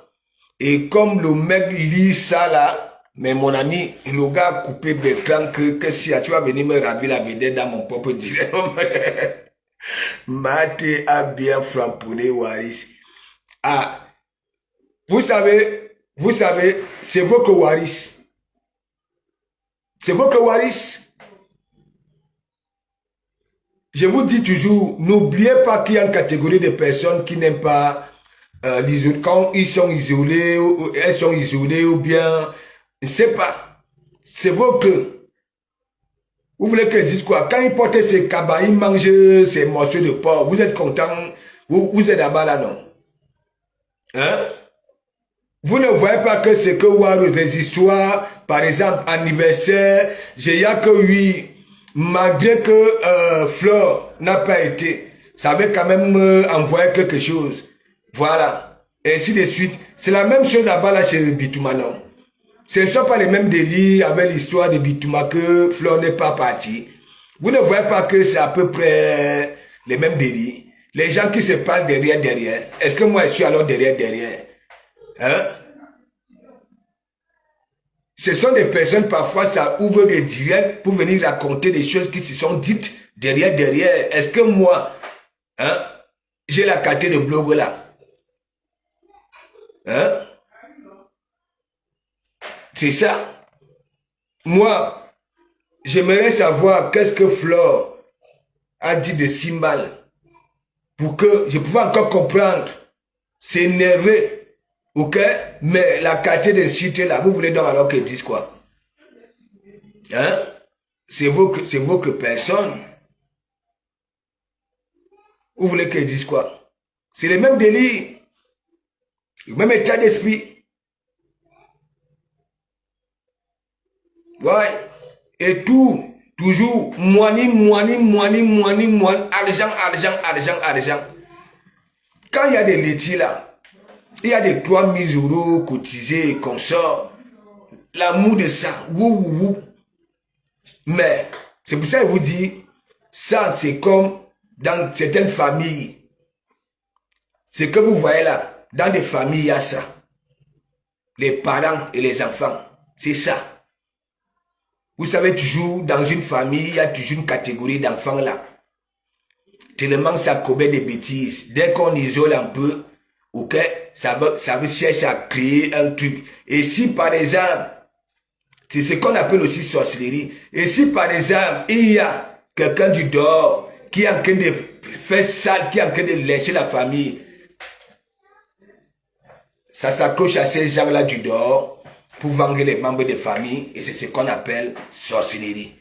Et comme le mec lit ça là, mais mon ami, le gars a coupé Bertrand que si tu vas venir me ravi la vedette dans mon propre direct. Mate a bien framponné Waris. Ah, vous savez, c'est votre Waris. C'est votre Waris. Je vous dis toujours, n'oubliez pas qu'il y a une catégorie de personnes qui n'aiment pas quand ils sont isolés, ou elles sont isolées, ou bien, je ne sais pas. C'est vrai que, vous voulez que je dise quoi? Quand ils portent ces cabas, ils mangent ces morceaux de porc, vous êtes content, vous êtes là-bas là, non? Hein? Vous ne voyez pas que c'est que voir des histoires, par exemple, anniversaire, j'ai que oui, malgré que Flore n'a pas été, ça avait quand même envoyé quelque chose. Voilà. Et ainsi de suite. C'est la même chose là-bas là chez Bitouma, non? Ce ne sont pas les mêmes délits avec l'histoire de Bitouma que Flore n'est pas parti. Vous ne voyez pas que c'est à peu près les mêmes délits. Les gens qui se parlent derrière. Est-ce que moi je suis alors derrière? Hein? Ce sont des personnes, parfois, ça ouvre des directs pour venir raconter des choses qui se sont dites derrière. Est-ce que moi, hein, j'ai la qualité de blog là? Hein? C'est ça. Moi, j'aimerais savoir qu'est-ce que Flore a dit de si mal pour que je pouvais encore comprendre, s'énerver. Ok, mais la qualité de cité là, vous voulez donc alors qu'ils disent quoi? Hein? C'est votre personne. Vous voulez qu'ils disent quoi? C'est le même délit, le même état d'esprit. Ouais. Et tout, toujours, moine, argent. Quand il y a des laitiers là, il y a des 3000 € cotisés et consorts. L'amour de ça, wou. Mais, c'est pour ça que je vous dis, ça c'est comme dans certaines familles. Ce que vous voyez là, dans des familles, il y a ça. Les parents et les enfants, c'est ça. Vous savez toujours, dans une famille, il y a toujours une catégorie d'enfants là. Tellement ça commet des bêtises. Dès qu'on isole un peu, ok, ça veut chercher à créer un truc. Et si par exemple, c'est ce qu'on appelle aussi sorcellerie. Et si par exemple, il y a quelqu'un du dehors qui est en train de faire sale, qui est en train de lécher la famille, ça s'accroche à ces gens-là du dehors pour vendre les membres de famille. Et c'est ce qu'on appelle sorcellerie.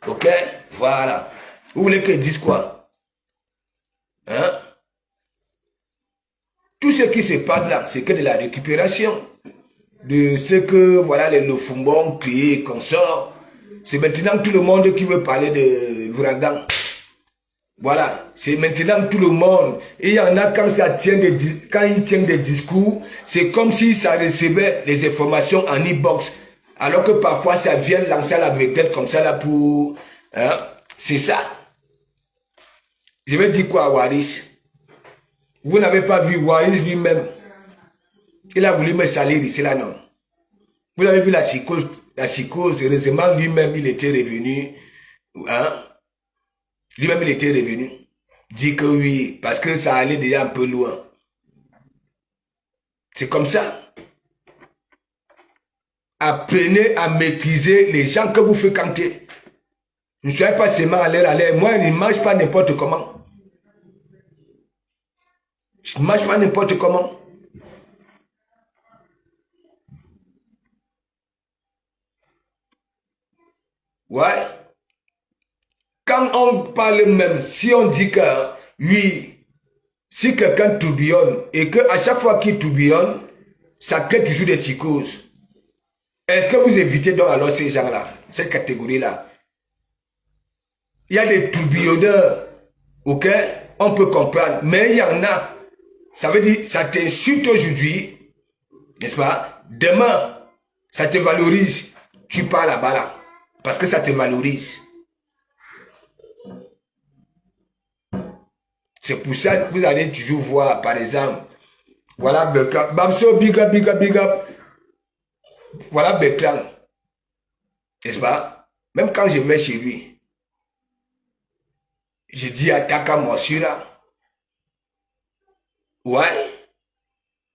Ok? Voilà. Vous voulez qu'ils disent quoi? Hein? Tout ce qui se passe là, c'est que de la récupération de ce que voilà les Lofumbon créent comme ça. C'est maintenant tout le monde qui veut parler de l'ouragan. Voilà, c'est maintenant tout le monde. Et il y en a quand ils tiennent des discours, c'est comme si ça recevait les informations en e-box. Alors que parfois ça vient lancer la vedette comme ça là pour... Hein? C'est ça. Je vais dire quoi à Waris? Vous n'avez pas vu Waris lui-même. Il a voulu me salir ici là, non? Vous avez vu la psychose, heureusement lui-même il était revenu. Hein? Lui-même il était revenu. Dit que oui, parce que ça allait déjà un peu loin. C'est comme ça. Apprenez à maîtriser les gens que vous fréquentez. Ne soyez pas seulement à l'air. Moi, je ne mange pas n'importe comment. Je ne mange pas n'importe comment. Ouais. Quand on parle même, si on dit que, oui, si quelqu'un tourbillonne, et qu'à chaque fois qu'il tourbillonne, ça crée toujours des psychoses. Est-ce que vous évitez donc alors ces gens-là, cette catégorie-là? Il y a des tourbillonneurs, ok? On peut comprendre, mais il y en a. Ça veut dire, ça t'insulte aujourd'hui, n'est-ce pas? Demain, ça te valorise. Tu pars là-bas là, parce que ça te valorise. C'est pour ça que vous allez toujours voir, par exemple, voilà Beklan, Bamso, big up. Voilà Beklan, n'est-ce pas? Même quand je vais chez lui, je dis à Taka Monsura, ouais,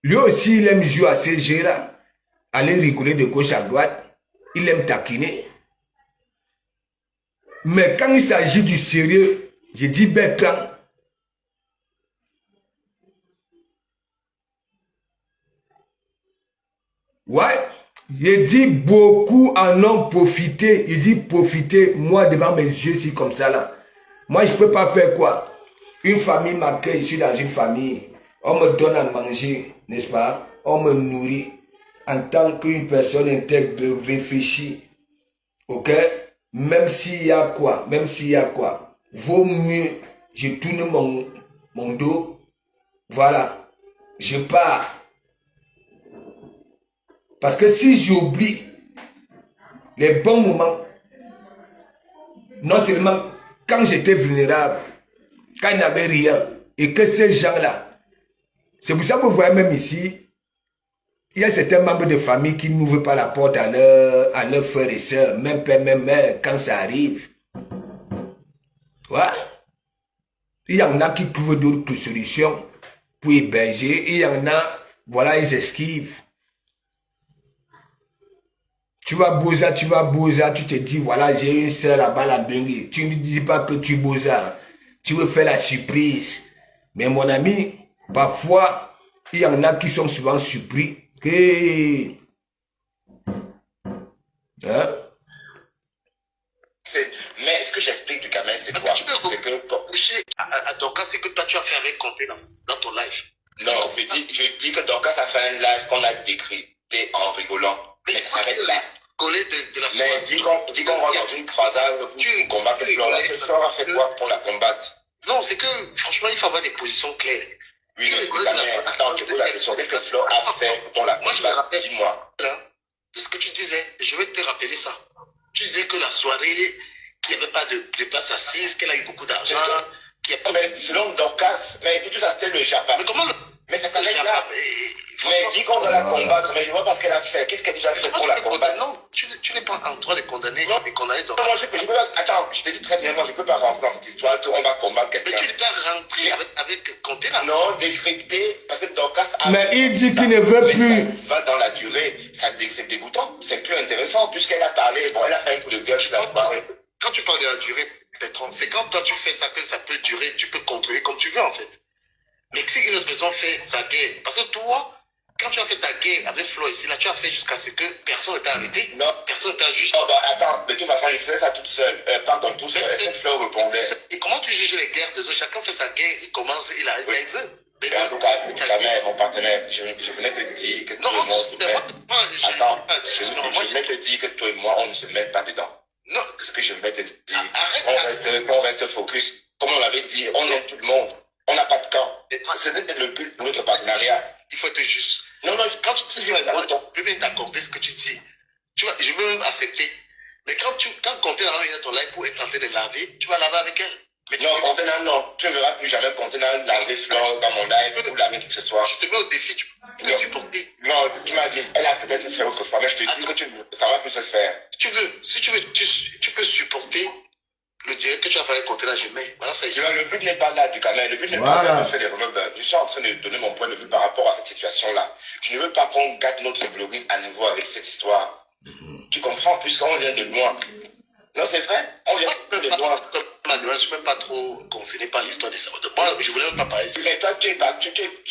lui aussi il aime jouer à ces jeux-là, aller rigoler de gauche à droite, il aime taquiner. Mais quand il s'agit du sérieux, je dis Beklan, Ouais, je dis beaucoup en ont profité. Il dit profiter, moi devant mes yeux, si comme ça là. Moi, je peux pas faire quoi? Une famille m'accueille, je suis dans une famille. On me donne à manger, n'est-ce pas? On me nourrit en tant qu'une personne intègre, réfléchie. Ok? Même s'il y a quoi, vaut mieux, je tourne mon dos. Voilà. Je pars. Parce que si j'oublie les bons moments, non seulement quand j'étais vulnérable, quand il n'y avait rien, et que ces gens-là, c'est pour ça que vous voyez même ici, il y a certains membres de famille qui n'ouvrent pas la porte à leurs frères et sœurs, même père, même mère, quand ça arrive. Ouais. Il y en a qui trouvent d'autres solutions pour héberger, il y en a, voilà, ils esquivent. Tu vas Boza, tu te dis, voilà, j'ai une sœur là-bas, la Bengue. Tu ne dis pas que tu Boza. Tu veux faire la surprise. Mais mon ami, parfois, il y en a qui sont souvent surpris que... Hein? Mais ce que j'explique du gamin, c'est quoi? Tu peux reprocher à Dorcas ce que toi tu as fait avec Conté dans ton live. Non, je dis que Dorcas a fait un live qu'on a décrypté en rigolant. Mais ça s'arrête là. De la mais dis qu'on va dans une croisade pour combattre Flore. Flore a fait quoi pour la combattre? Non, c'est que franchement, il faut avoir des positions claires. Oui, mais attends, tu poses la question. Qu'est-ce que Flore a fait pour la combattre? Moi, je me rappelle, dis-moi. De ce que tu disais, je vais te rappeler ça. Tu disais que la soirée, qu'il n'y avait pas de place assise, qu'elle a eu beaucoup d'argent. Mais selon Dorcas, mais tout ça c'était le Japon. Mais comment Mais ça s'arrête là. Mais dis qu'on va la combattre, mais je vois pas ce qu'elle a fait. Qu'est-ce qu'elle a déjà fait pour la combattre? Non, tu n'es pas en droit de condamner et condamner Dorcas. Non, je peux pas. Attends, je te dis très bien, moi je peux pas rentrer dans cette histoire qu'on va combattre quelqu'un. Mais tu n'es pas rentré avec Conté là. Non, décrypter, parce que Dorcas a... Mais il dit qu'il ne veut plus. Ça va dans la durée, c'est dégoûtant, c'est plus intéressant, puisqu'elle a parlé, bon, elle a fait un coup de gueule sur la soirée. Quand tu parles de la durée, c'est quand toi tu fais ça que ça peut durer, tu peux contrôler comme tu veux en fait. Mais si une autre personne fait sa guerre, parce que toi, quand tu as fait ta guerre avec Flo ici, là, tu as fait jusqu'à ce que personne ne t'a arrêté. Non. Personne ne t'a jugé. Oh, bah attends, de toute façon, il faisait ça toute seule. Pardon, tout seul. Est-ce que Flo répondait? Et comment tu juges les guerres des autres? Chacun fait sa guerre, il commence, il arrête quand il veut. Mais en tout cas, mon partenaire, je venais te dire que toi et moi, on se met... Attends, je venais te dire que toi et moi, on ne se met pas dedans. Non. Ce que je venais te dire, on reste focus. Comme on l'avait dit, on aime tout le monde. On n'a pas de camp. C'est le but de notre partenariat. Il faut être juste. Non, quand tu dis, je peux bien t'accorder ce que tu dis. Tu vois, je peux même accepter. Mais quand Conté va venir dans ton live pour être en train de laver, tu vas laver avec elle. Mais non, Contenant, non. Tu ne verras plus jamais Contenant laver Flore dans mon live ou laver qui que ce soit. Je te mets au défi, tu peux supporter. Non, tu m'as dit, elle a peut-être fait autrefois, mais je te dis que ça va plus se faire. Si tu veux, tu peux supporter le direct que tu as fait avec Contenant, je mets. Voilà, ça est. Le but n'est pas là, du camin. Le but n'est pas de faire des remèdes. Je suis en train de donner mon point de vue par rapport à cette situation-là. Je ne veux pas qu'on gâte notre glory à nouveau avec cette histoire. Tu comprends, puisqu'on vient de loin. Non, c'est vrai, on vient de loin. Je ne suis même pas trop concerné par l'histoire des sabots. Moi, je voulais même pas parler. Mais toi, tu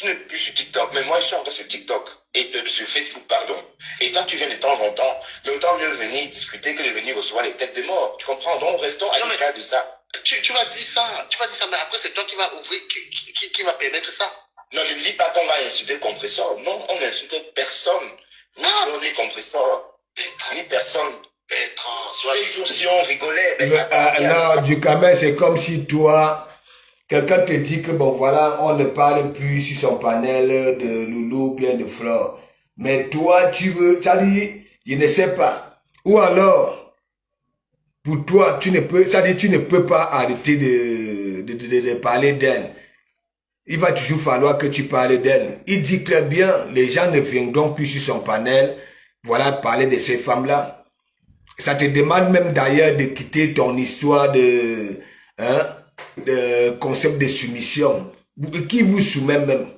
n'es plus sur TikTok. Mais moi, je suis encore sur TikTok. Et sur Facebook, pardon. Et toi, tu viens de temps en temps. Mais autant mieux venir discuter que de venir recevoir les têtes de mort. Tu comprends? Donc, restons à l'écart de ça. Tu vas dire ça. Mais après, c'est toi qui vas ouvrir, qui va permettre ça. Non, je ne dis pas qu'on va insulter le compresseur. Non, on n'insulte personne. Ni compresseur. Ni personne. Ces jours-ci, on rigolait. Non, du camin, c'est comme si toi, quelqu'un te dit que bon voilà, on ne parle plus sur son panel de Loulou, bien de Flore. Mais toi, tu veux, ça dit, je ne sais pas. Ou alors, pour toi, tu ne peux, ça dit, tu ne peux pas arrêter de parler d'elle. Il va toujours falloir que tu parles d'elle. Il dit très bien, les gens ne viendront plus sur son panel, voilà, parler de ces femmes-là. Ça te demande même d'ailleurs de quitter ton histoire de concept de soumission. Qui vous soumet même?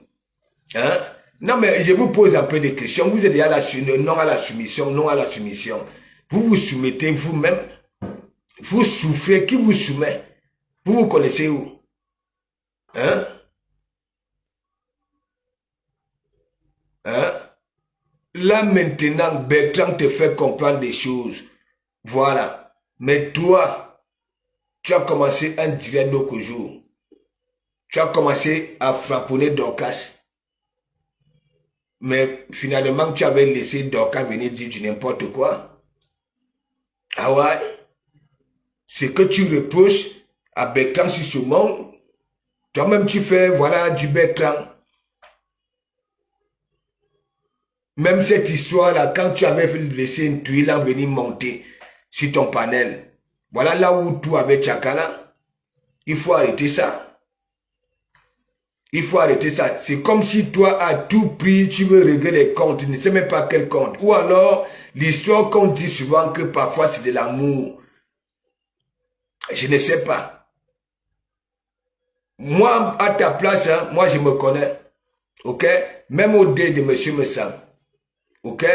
Hein? Non, mais je vous pose un peu de questions. Vous êtes déjà non à la soumission, non à la soumission. Vous vous soumettez vous-même. Vous souffrez. Qui vous soumet? Vous vous connaissez où? Hein? Hein? Là maintenant, Bertrand te fait comprendre des choses. Voilà. Mais toi, tu as commencé un direct l'autre jour. Tu as commencé à frapponner Dorcas. Mais finalement, tu avais laissé Dorcas venir dire du n'importe quoi. Ah ouais? C'est que tu reproches à Bertrand sur ce monde. Toi-même, tu fais, voilà, du Bertrand. Même cette histoire-là, quand tu avais laissé une tuile en venir monter sur ton panel, voilà là où tout avait Tchakala. Il faut arrêter ça. Il faut arrêter ça. C'est comme si toi, à tout prix, tu veux régler les comptes. Tu ne sais même pas quel compte. Ou alors, l'histoire qu'on dit souvent que parfois c'est de l'amour. Je ne sais pas. Moi, à ta place, hein, moi je me connais. Ok? Même au dé de monsieur Messam. Ok?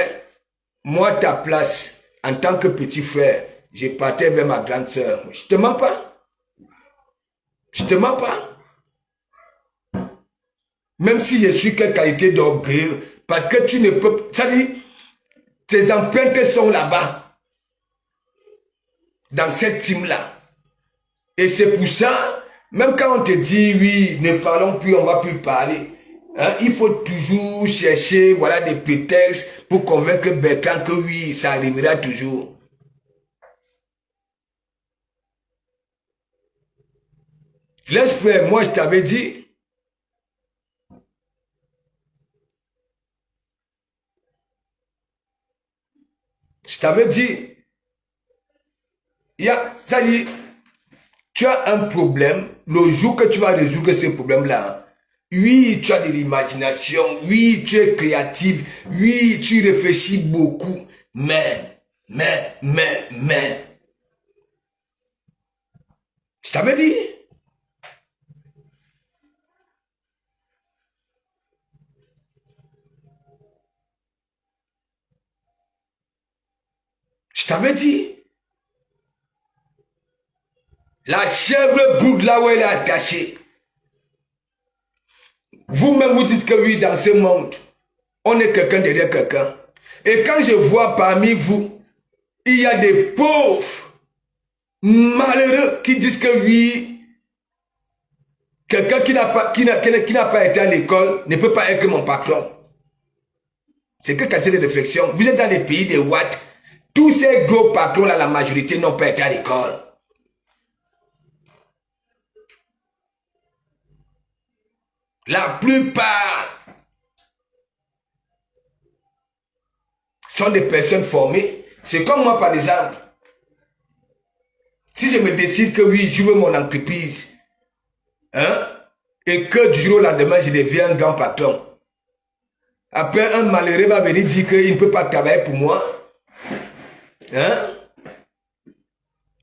Moi, ta place, en tant que petit frère, je partais vers ma grande sœur. Je te mens pas. Je te mens pas. Même si je suis quelle qualité d'orgueil, parce que tu ne peux... Ça dit, tes empreintes sont là-bas. Dans cette team-là. Et c'est pour ça, même quand on te dit, oui, ne parlons plus, on ne va plus parler. Hein, il faut toujours chercher, voilà, des prétextes pour convaincre Bertrand que oui, ça arrivera toujours. Laisse faire, moi je t'avais dit, ça dit, tu as un problème, le jour que tu vas résoudre ce problème-là, oui, tu as de l'imagination, oui, tu es créatif, oui, tu réfléchis beaucoup, mais, je t'avais dit. Je t'avais dit. La chèvre boude là où elle est attachée. Vous-même vous dites que oui, dans ce monde, on est quelqu'un derrière quelqu'un. Et quand je vois parmi vous, il y a des pauvres, malheureux qui disent que oui, quelqu'un qui n'a pas été à l'école ne peut pas être mon patron. C'est que qualité de réflexion. Vous êtes dans les pays de Watt. Tous ces gros patrons là, la majorité n'ont pas été à l'école. La plupart sont des personnes formées. C'est comme moi par exemple. Si je me décide que oui, je veux mon entreprise, hein, et que du jour au lendemain, je deviens un grand patron. Après, un malheureux va venir dire qu'il ne peut pas travailler pour moi. Hein?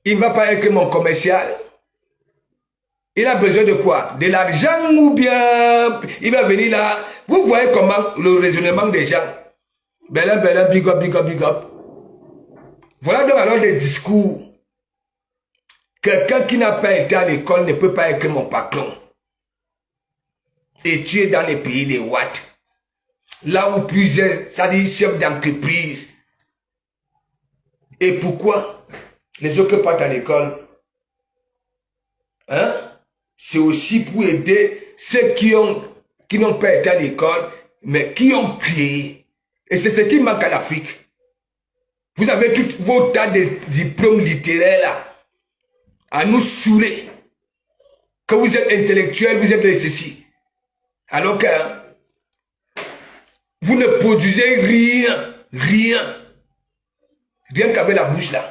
Il ne va pas être mon commercial. Il a besoin de quoi? De l'argent ou bien il va venir là. Vous voyez comment le raisonnement des gens. Bella, big up, big up, big up. Voilà donc alors des discours. Quelqu'un qui n'a pas été à l'école ne peut pas être mon patron. Et tu es dans les pays des Watt. Là où plusieurs, ça dit chefs d'entreprise. Et pourquoi les autres partent à l'école? Hein? C'est aussi pour aider ceux qui n'ont pas été à l'école, mais qui ont créé. Et c'est ce qui manque à l'Afrique. Vous avez tous vos tas de diplômes littéraires là, à nous saouler. Que vous êtes intellectuel, vous êtes ceci. Alors que hein, vous ne produisez rien qu'avec la bouche là.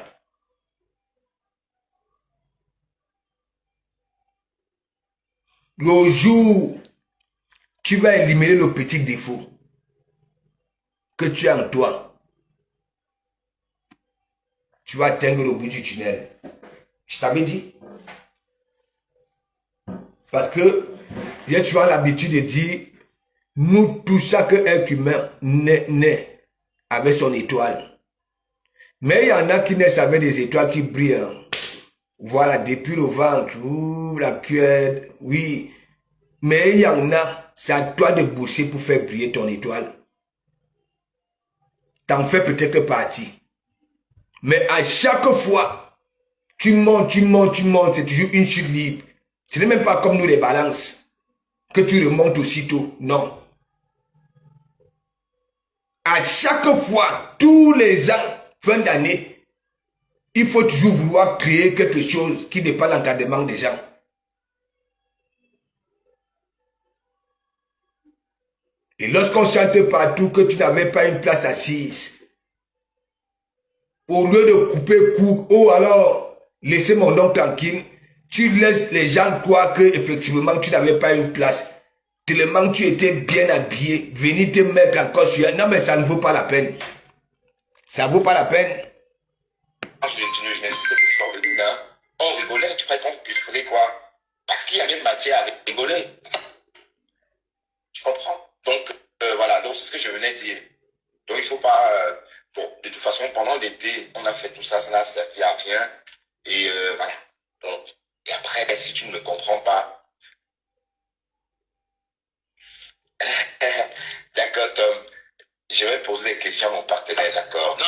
Le jour, tu vas éliminer le petit défaut que tu as en toi. Tu vas atteindre le bout du tunnel. Je t'avais dit. Parce que tu as l'habitude de dire, nous, tout chaque être humain naît avec son étoile. Mais il y en a qui naissent avec des étoiles qui brillent. Voilà, depuis le ventre, la cuillère, oui. Mais il y en a, c'est à toi de bosser pour faire briller ton étoile. t'en fais peut-être partie. Mais à chaque fois, tu montes, c'est toujours une chute libre. Ce n'est même pas comme nous les balances, que tu remontes aussitôt. Non. À chaque fois, tous les ans, fin d'année, il faut toujours vouloir créer quelque chose qui n'est pas l'encadrement des gens. Et lorsqu'on chante partout que tu n'avais pas une place assise, au lieu de couper court, oh alors, laissez mon nom tranquille, tu laisses les gens croire que effectivement tu n'avais pas une place. Tellement tu étais bien habillé, venir te mettre encore sur... Non mais ça ne vaut pas la peine. Ça ne vaut pas la peine. On rigolait, tu prétends que je ferais quoi? Parce qu'il y avait matière à rigoler. Tu comprends? Donc, voilà, donc c'est ce que je venais dire. Donc, il ne faut pas... bon, de toute façon, pendant l'été, on a fait tout ça, ça n'a servi à rien. Et voilà. Donc, et après, ben, si tu ne me comprends pas... D'accord, Tom. Je vais poser des questions à mon partenaire, d'accord?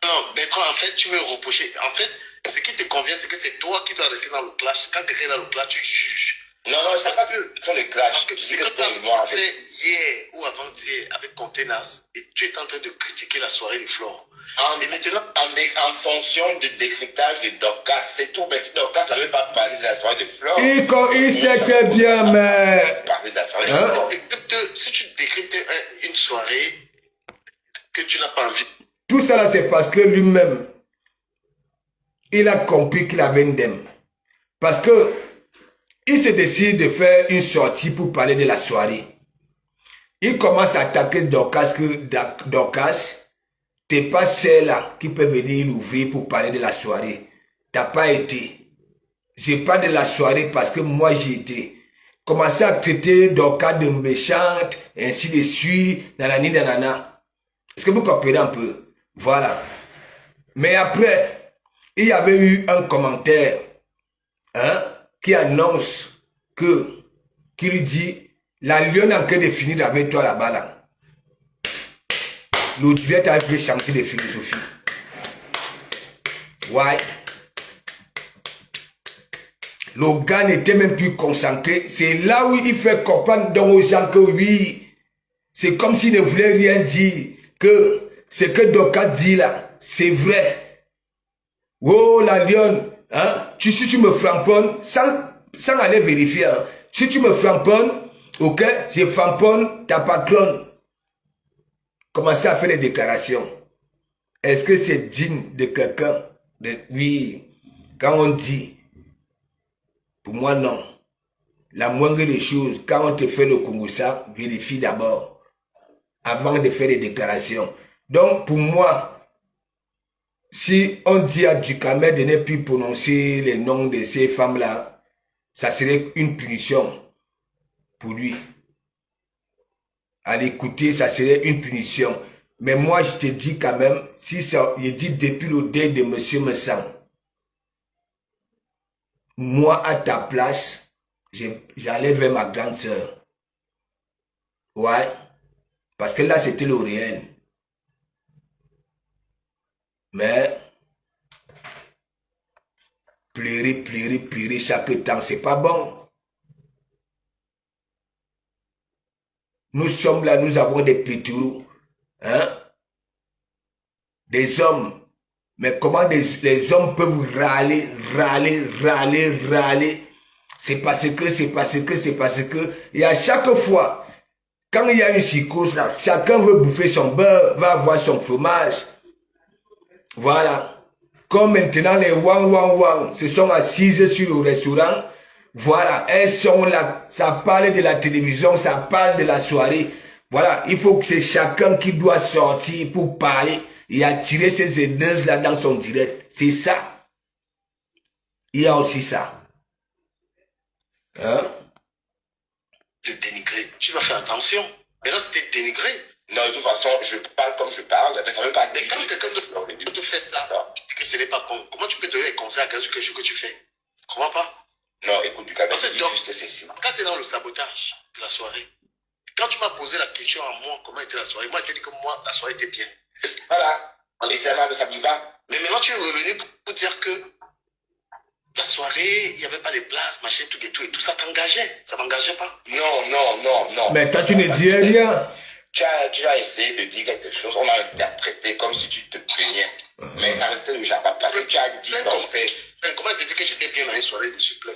Non, Bertrand, en fait, tu veux reprocher. En fait, ce qui te convient, c'est que c'est toi qui dois rester dans le clash. Quand quelqu'un est dans le clash, tu juges. Non, c'est pas que sur le clash. Parce que ce que tu as fait hier ou avant-hier avec Contenance, et tu es en train de critiquer la soirée de Flore. Et maintenant, en fonction du décryptage de Dorcas, c'est tout. Mais si Dorcas n'avait pas parlé de la soirée de Flore... Il sait que bien, mais... Parler de la soirée de Flore. Si tu décryptes une soirée que tu n'as pas envie... Tout ça là, c'est parce que lui-même, il a compris qu'il avait une dème. Parce que il se décide de faire une sortie pour parler de la soirée. Il commence à attaquer Dorcas, que Dorcas, t'es pas celle-là qui peut venir l'ouvrir pour parler de la soirée. T'as pas été. J'ai pas de la soirée parce que moi j'y étais. Commencer à traiter Dorcas de méchante, ainsi de suite, nanani nanana. Est-ce que vous comprenez un peu? Voilà. Mais après, il y avait eu un commentaire, hein, qui annonce qui lui dit, la lionne en train de finir avec toi là-bas là. Le direct a fait changer de philosophie. Ouais. Le gars n'était même plus concentré. C'est là où il fait comprendre donc aux gens que oui, c'est comme s'il ne voulait rien dire, que ce que Dorcas dit là, c'est vrai. Oh la lionne, hein, si tu me framponnes, sans aller vérifier, hein, si tu me framponnes, ok, je framponne ta patronne. Commencez à faire des déclarations. Est-ce que c'est digne de quelqu'un? Oui, quand on dit, pour moi non. La moindre des choses, quand on te fait le Congossa, vérifie d'abord, avant de faire des déclarations. Donc pour moi, si on dit à Ducamel de ne plus prononcer les noms de ces femmes-là, ça serait une punition pour lui. À l'écouter, ça serait une punition. Mais moi, je te dis quand même, si ça, je dis depuis le dé de M. Messang, moi, à ta place, j'allais vers ma grande sœur. Ouais. Parce que là, c'était le réel. Mais, pleurer chaque temps, c'est pas bon. Nous sommes là, nous avons des pétrous, hein? Des hommes. Mais comment les hommes peuvent râler. C'est parce que, et à chaque fois, quand il y a une psychose là, chacun veut bouffer son beurre, va avoir son fromage. Voilà. Comme maintenant les wang se sont assises sur le restaurant. Voilà, elles sont là, ça parle de la télévision, ça parle de la soirée. Voilà, il faut que c'est chacun qui doit sortir pour parler et attirer ces aideuses là dans son direct. C'est ça. Il y a aussi ça. Hein? De dénigrer, tu vas faire attention. Mais là, c'était dénigrer. Non, de toute façon, je parle comme je parle, mais ça ne veut pas dire... Mais quand quelqu'un te fait ça, tu dis que ce n'est pas bon. Comment tu peux donner des conseils à quelque chose que tu fais? Tu comprends pas? Non, écoute, du cas, juste ceci. Quand c'est dans le sabotage de la soirée, quand tu m'as posé la question à moi, comment était la soirée, moi, je t'ai dit que moi, la soirée était bien. Voilà. Et ça me va. Mais maintenant, tu es revenu pour dire que la soirée, il n'y avait pas de place, machin, tout et tout ça t'engageait. Ça m'engageait pas. Non. Mais toi, tu ne disais rien. Tu as essayé de dire quelque chose, on a interprété comme si tu te plaignais. Mais ça restait déjà pas parce que tu as dit d'entrée. Comment tu dis que j'étais bien dans une soirée de supplé?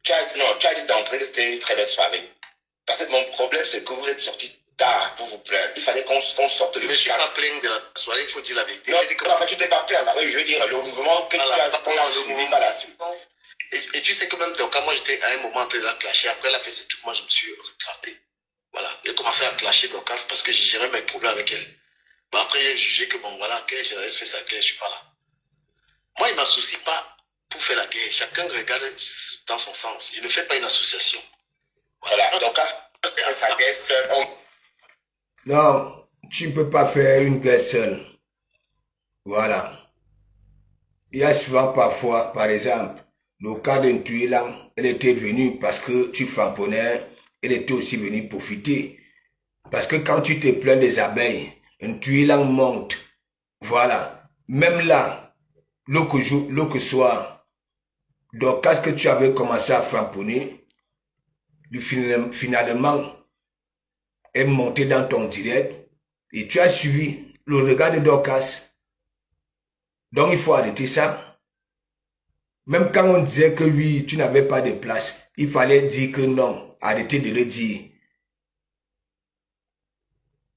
Tu as dit d'entrée que c'était une très belle soirée. Parce que mon problème, c'est que vous êtes sortis tard pour vous plaindre. Il fallait qu'on sorte de. Je ne me suis pas plaint de la soirée, il faut dire la vérité. Non, en fait, tu t'es pas plaint. Je veux dire, le mouvement que tu as suivi par la suite. Et tu sais que même quand moi j'étais à un moment en train de clasher, après elle a fait ce truc, moi je me suis retracté. Voilà. J'ai commencé à clasher Dorcas parce que j'ai géré mes problèmes avec elle. Bon, après j'ai jugé que bon voilà, que je laisse faire sa guerre, je suis pas là. Moi, il ne m'associe pas pour faire la guerre. Chacun regarde dans son sens. Il ne fait pas une association. Voilà. Donc, fait sa guerre seul. Non, tu ne peux pas faire une guerre seule. Voilà. Il y a souvent parfois, par exemple, le cas d'un Tuilan, elle était venue parce que tu frapponnais, elle était aussi venue profiter. Parce que quand tu te plains des abeilles, un Tuilan monte. Voilà. Même là, l'autre soir, donc qu'est-ce que tu avais commencé à frapponner, finalement, est monté dans ton direct et tu as suivi le regard de Dorcas. Donc il faut arrêter ça. Même quand on disait que oui, tu n'avais pas de place, il fallait dire que non. Arrêtez de le dire.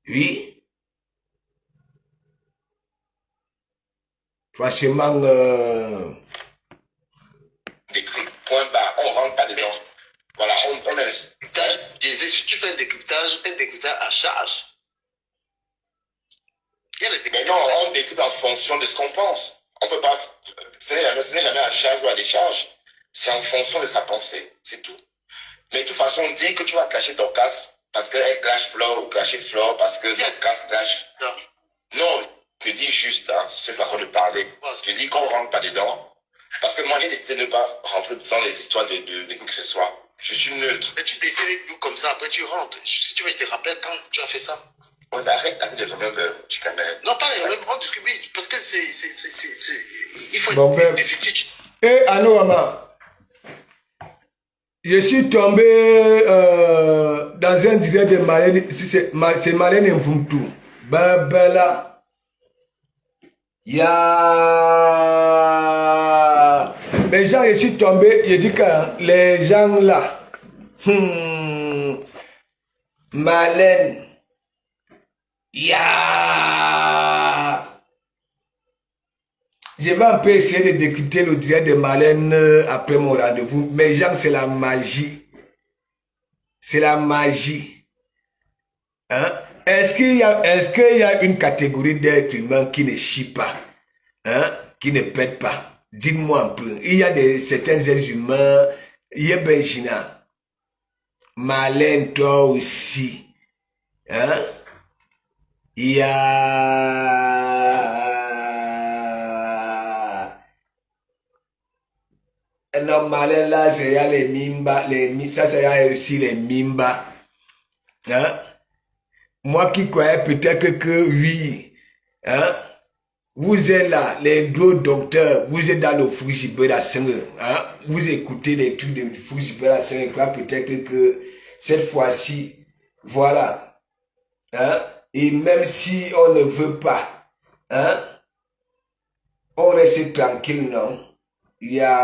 Oui. Franchement, Point barre, on rentre pas dedans. Voilà, on laisse. Si tu fais un décryptage à charge. Mais non, on décrypte en fonction de ce qu'on pense. On peut pas. Ce n'est jamais à charge ou à décharge. C'est en fonction de sa pensée. C'est tout. Mais de toute façon, on dit que tu vas clasher Dorcas parce qu'elle clash Flore ou clasher Flore parce que Dorcas clash. Non, je dis juste, hein, cette façon de parler. Je dis qu'on ne rentre pas dedans. Parce que moi, j'ai décidé de ne pas rentrer dans les histoires de qui que ce soit. Je suis neutre. Mais tu décides comme ça, après tu rentres. Si tu veux, te rappelles quand tu as fait ça. On arrête de vraiment tu connais. Non, pas les mêmes, parce que il faut bon, être déficit. Et Anoama, je suis tombé dans un direct de Marlène, c'est Marlène Mvumtu. Babela. Ya. Les gens, je suis tombé, je dis que les gens là, Marlène, ya. Je vais un peu essayer de décrypter le direct de Marlène après mon rendez-vous. Mais gens, c'est la magie. C'est la magie. Hein? Est-ce qu'il y a une catégorie d'êtres humains qui ne chie pas? Hein? Qui ne pète pas? Dites-moi un peu. Il y a certains êtres humains. Il y a Benjina. Marlène, toi aussi. Hein? Il y a... Non, Marlène, là, c'est les Mimba. Ça, c'est aussi les Mimba. Hein? Moi qui croyais peut-être que oui. Hein? Vous êtes là, les gros docteurs, vous êtes dans le Fouchibela 5. Hein? Vous écoutez les trucs de Fouchibela 5 et croyez peut-être que cette fois-ci, voilà. Hein? Et même si on ne veut pas, hein? On reste tranquille, non? Il y a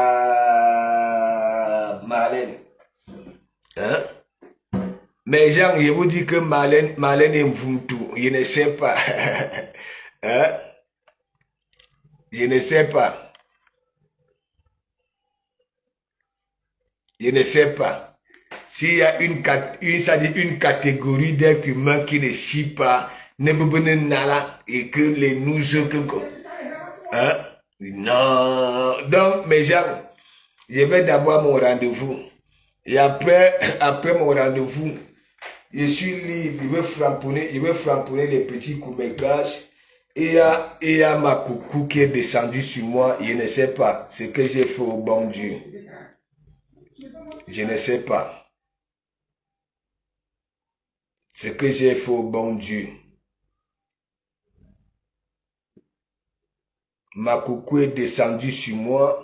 Marlène. Hein? Mais genre, je vous dis que Marlène est Mvumtu. Je ne sais pas. Hein? Je ne sais pas. Je ne sais pas. S'il y a une catégorie d'êtres humains qui ne chie pas, ne peut nala et que les nous autres, hein? Non. Donc, mes gens, je vais d'abord mon rendez-vous. Et après mon rendez-vous, je suis libre, je vais framponner les petits courts-métrages. Et il y a ma coucou qui est descendue sur moi. Je ne sais pas ce que j'ai fait au bon Dieu. Je ne sais pas ce que j'ai fait au bon Dieu. Ma coucou est descendue sur moi.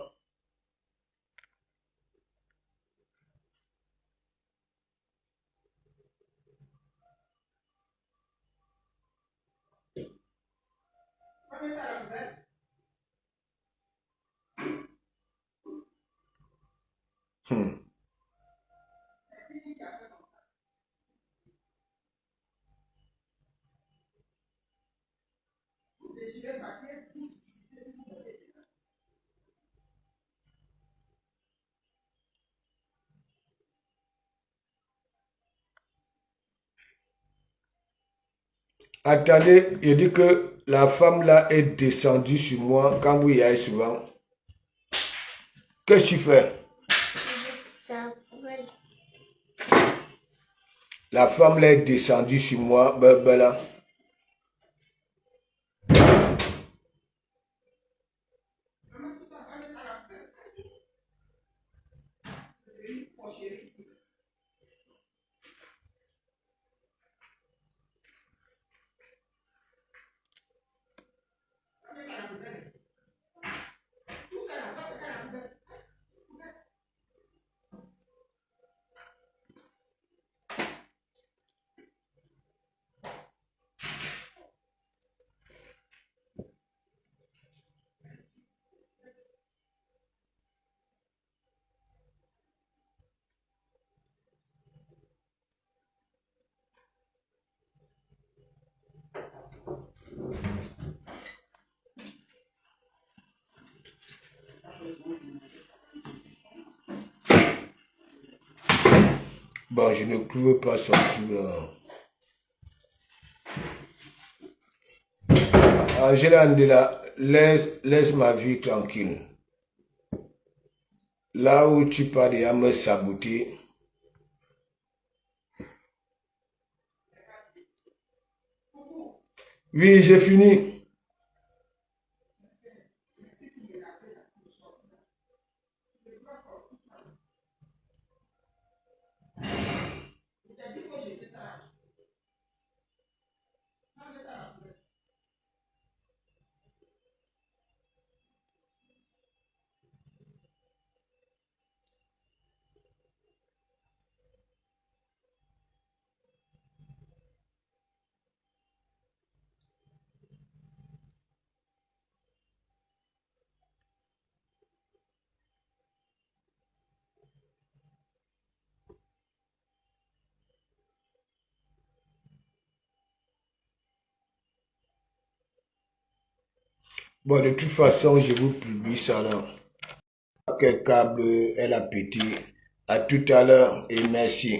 Attendez, je dis que la femme là est descendue sur moi quand vous y allez souvent. Qu'est-ce que tu fais? La femme là est descendue sur moi, là. Bon, je ne pouvais pas sortir là. Angela Andela, laisse ma vie tranquille. Là où tu parles à me saboter. Oui, j'ai fini. Bon, de toute façon, je vous publie ça là. Quel câble elle a pété. À tout à l'heure et merci.